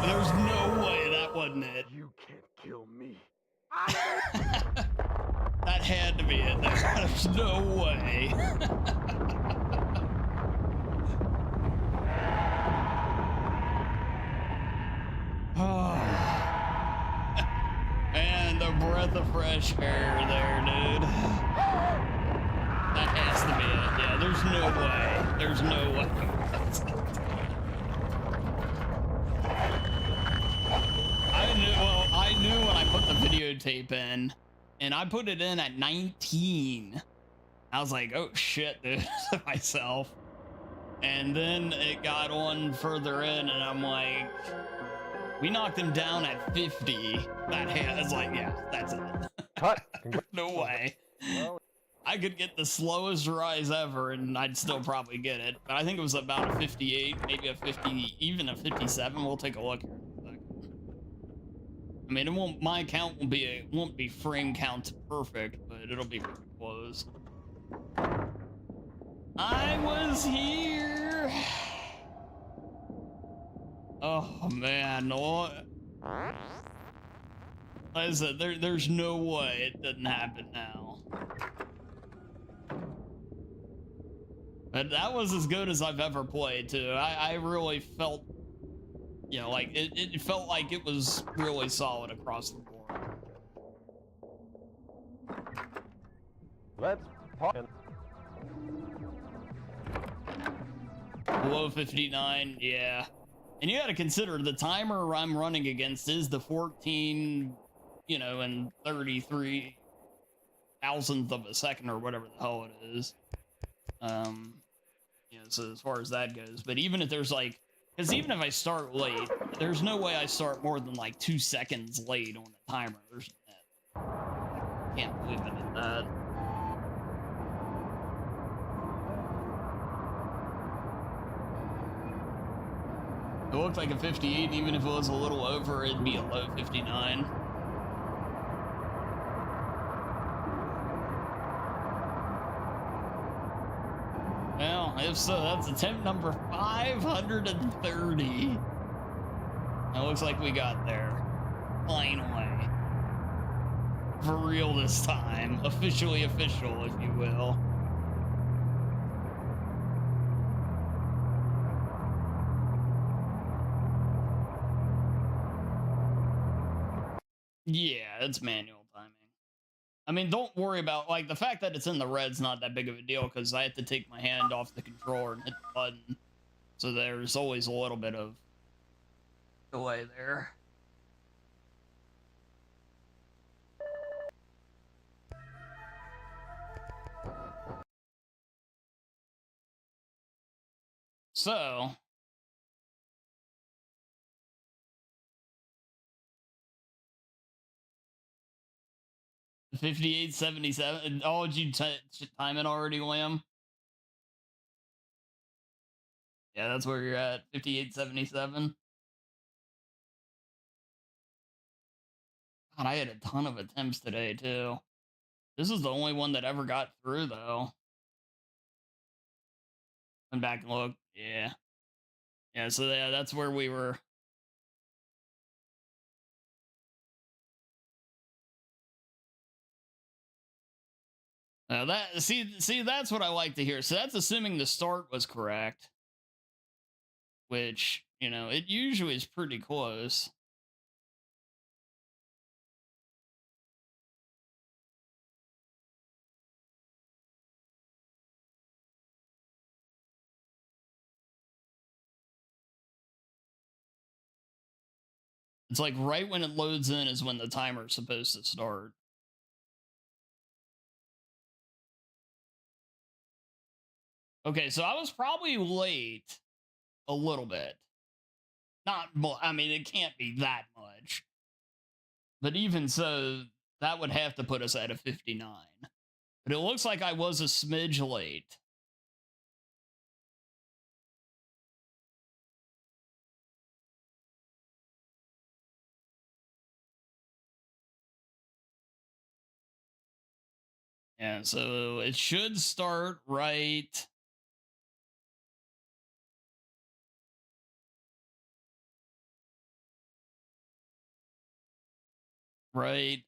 There's no way that wasn't it. You can't kill me. That had to be it. There's no way. And a breath of fresh air there, dude. That has to be it. Yeah, there's no way. There's no way. I knew videotape in, and I put it in at 19. I was like, oh shit, dude, to myself. And then it got on further in, and I'm like, we knocked him down at 50. I was like, yeah, that's it. Cut. No way. I could get the slowest rise ever, and I'd still probably get it. But I think it was about a 58, maybe a 50, even a 57. We'll take a look here in a second. I mean, it won't. My count won't be frame count perfect, but it'll be pretty close. I was here. Oh man, what? Like I said, there's no way it didn't happen now. But that was as good as I've ever played too. I really felt, you know, like it felt like it was really solid across the board. Let's talk. Below 59, yeah. And you gotta consider the timer I'm running against is the 14, you know, and 33 thousandth of a second or whatever the hell it is. You know, so as far as that goes, but even if there's like, because even if I start late, there's no way I start more than like 2 seconds late on the timer. There's that. Can't believe I did that. It looked like a 58, even if it was a little over, it'd be a low 59. Well, if so, that's attempt number 530. It looks like we got there. Finally. For real this time. Officially official, if you will. Yeah, it's manual timing. I mean, don't worry about, like, the fact that it's in the red's not that big of a deal, because I had to take my hand off the controller and hit the button. So there's always a little bit of delay there. So... 58.77. Oh, did you time it already, Liam? Yeah, that's where you're at. 58.77. God, I had a ton of attempts today, too. This is the only one that ever got through, though. Went back and looked. Yeah. Yeah, so yeah, that's where we were. See, that's what I like to hear. So that's assuming the start was correct. Which, you know, it usually is pretty close. It's like right when it loads in is when the timer's supposed to start. Okay, so I was probably late a little bit. Not, I mean, it can't be that much. But even so, that would have to put us at a 59. But it looks like I was a smidge late. Yeah, so it should start right. Right.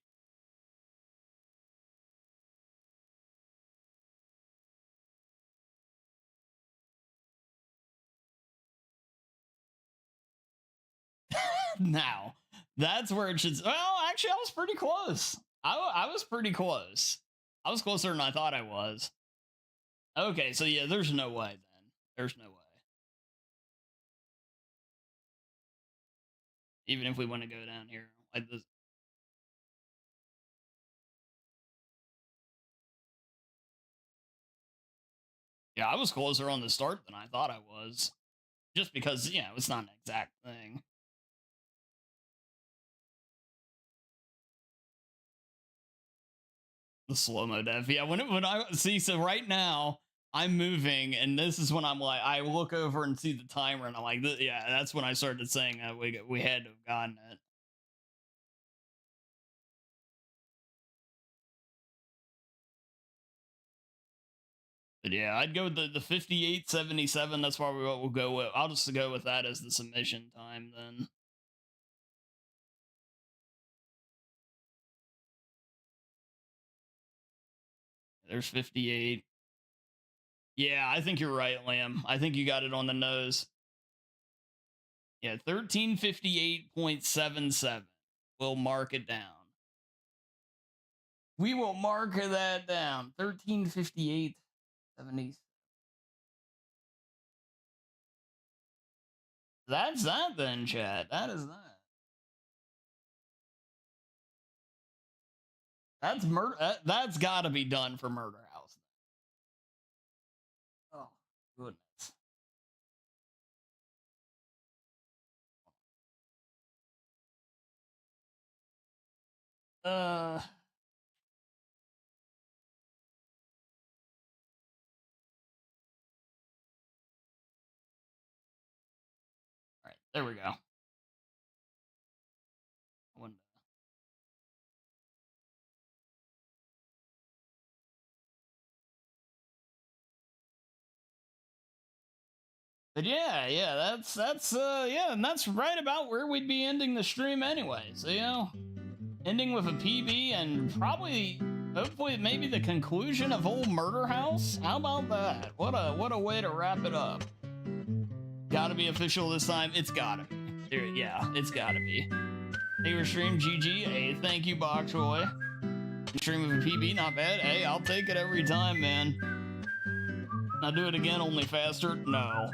Now, that's where it should. Well, actually, I was pretty close. I was pretty close. I was closer than I thought I was. Okay, so yeah, there's no way then. There's no way. Even if we want to go down here like this. Yeah, I was closer on the start than I thought I was. Just because, you know, it's not an exact thing. The slow-mo dev. Yeah, when I see, so right now I'm moving, and this is when I'm like, I look over and see the timer, and I'm like, yeah, that's when I started saying we had to have gotten it. But yeah, I'd go with the 58.77. That's probably what we'll go with. I'll just go with that as the submission time then. There's 58. Yeah, I think you're right, Liam. I think you got it on the nose. Yeah, 1358.77. We'll mark it down. We will mark that down. 1358.70. That's that then, chat. That is that. That's murder. That's got to be done for Murder House. Oh, goodness. All right, there we go. But yeah, that's yeah, and that's right about where we'd be ending the stream anyway. So, you know, ending with a PB and probably, hopefully, maybe the conclusion of old Murder House. How about that? What a way to wrap it up. Gotta be official this time. It's gotta be. Yeah, it's gotta be. Thank you for stream, GG. Hey, thank you, Boxboy. Stream with a PB, not bad. Hey, I'll take it every time, man. I'll do it again, only faster. No.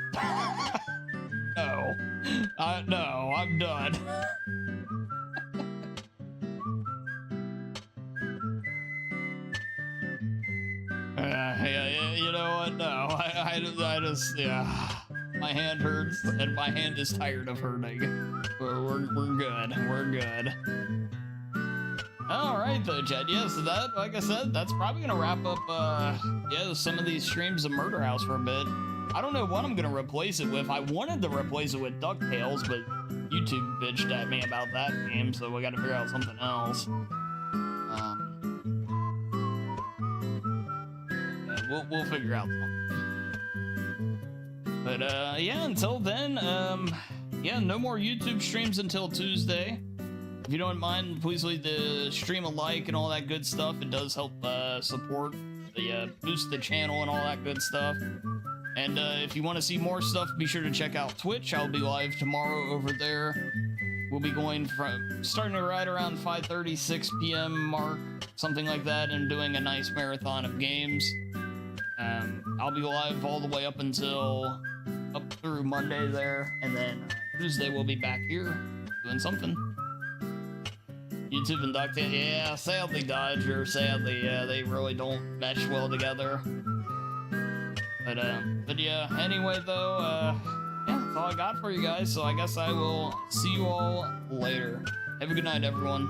No. No, I'm done. Yeah, you know what? No, I just, yeah. My hand hurts, and my hand is tired of hurting. We're good. We're good. All right, though, Chad. Yeah, so that, like I said, that's probably gonna wrap up. Yeah, some of these streams of Murder House for a bit. I don't know what I'm gonna replace it with. I wanted to replace it with DuckTales, but YouTube bitched at me about that game, so we got to figure out something else. Yeah, we'll figure out something. But yeah, until then, yeah, no more YouTube streams until Tuesday. If you don't mind, please leave the stream a like and all that good stuff. It does help support the boost the channel and all that good stuff. And if you want to see more stuff, be sure to check out Twitch. I'll be live tomorrow over there. We'll be going from starting to right around 5:30, 6 p.m. mark, something like that, and doing a nice marathon of games. I'll be live all the way up through Monday there, and then Tuesday we'll be back here doing something. YouTube and DuckTales, yeah, sadly Dodger, sadly, yeah, they really don't mesh well together. But yeah, anyway though, yeah, that's all I got for you guys, so I guess I will see you all later. Have a good night, everyone.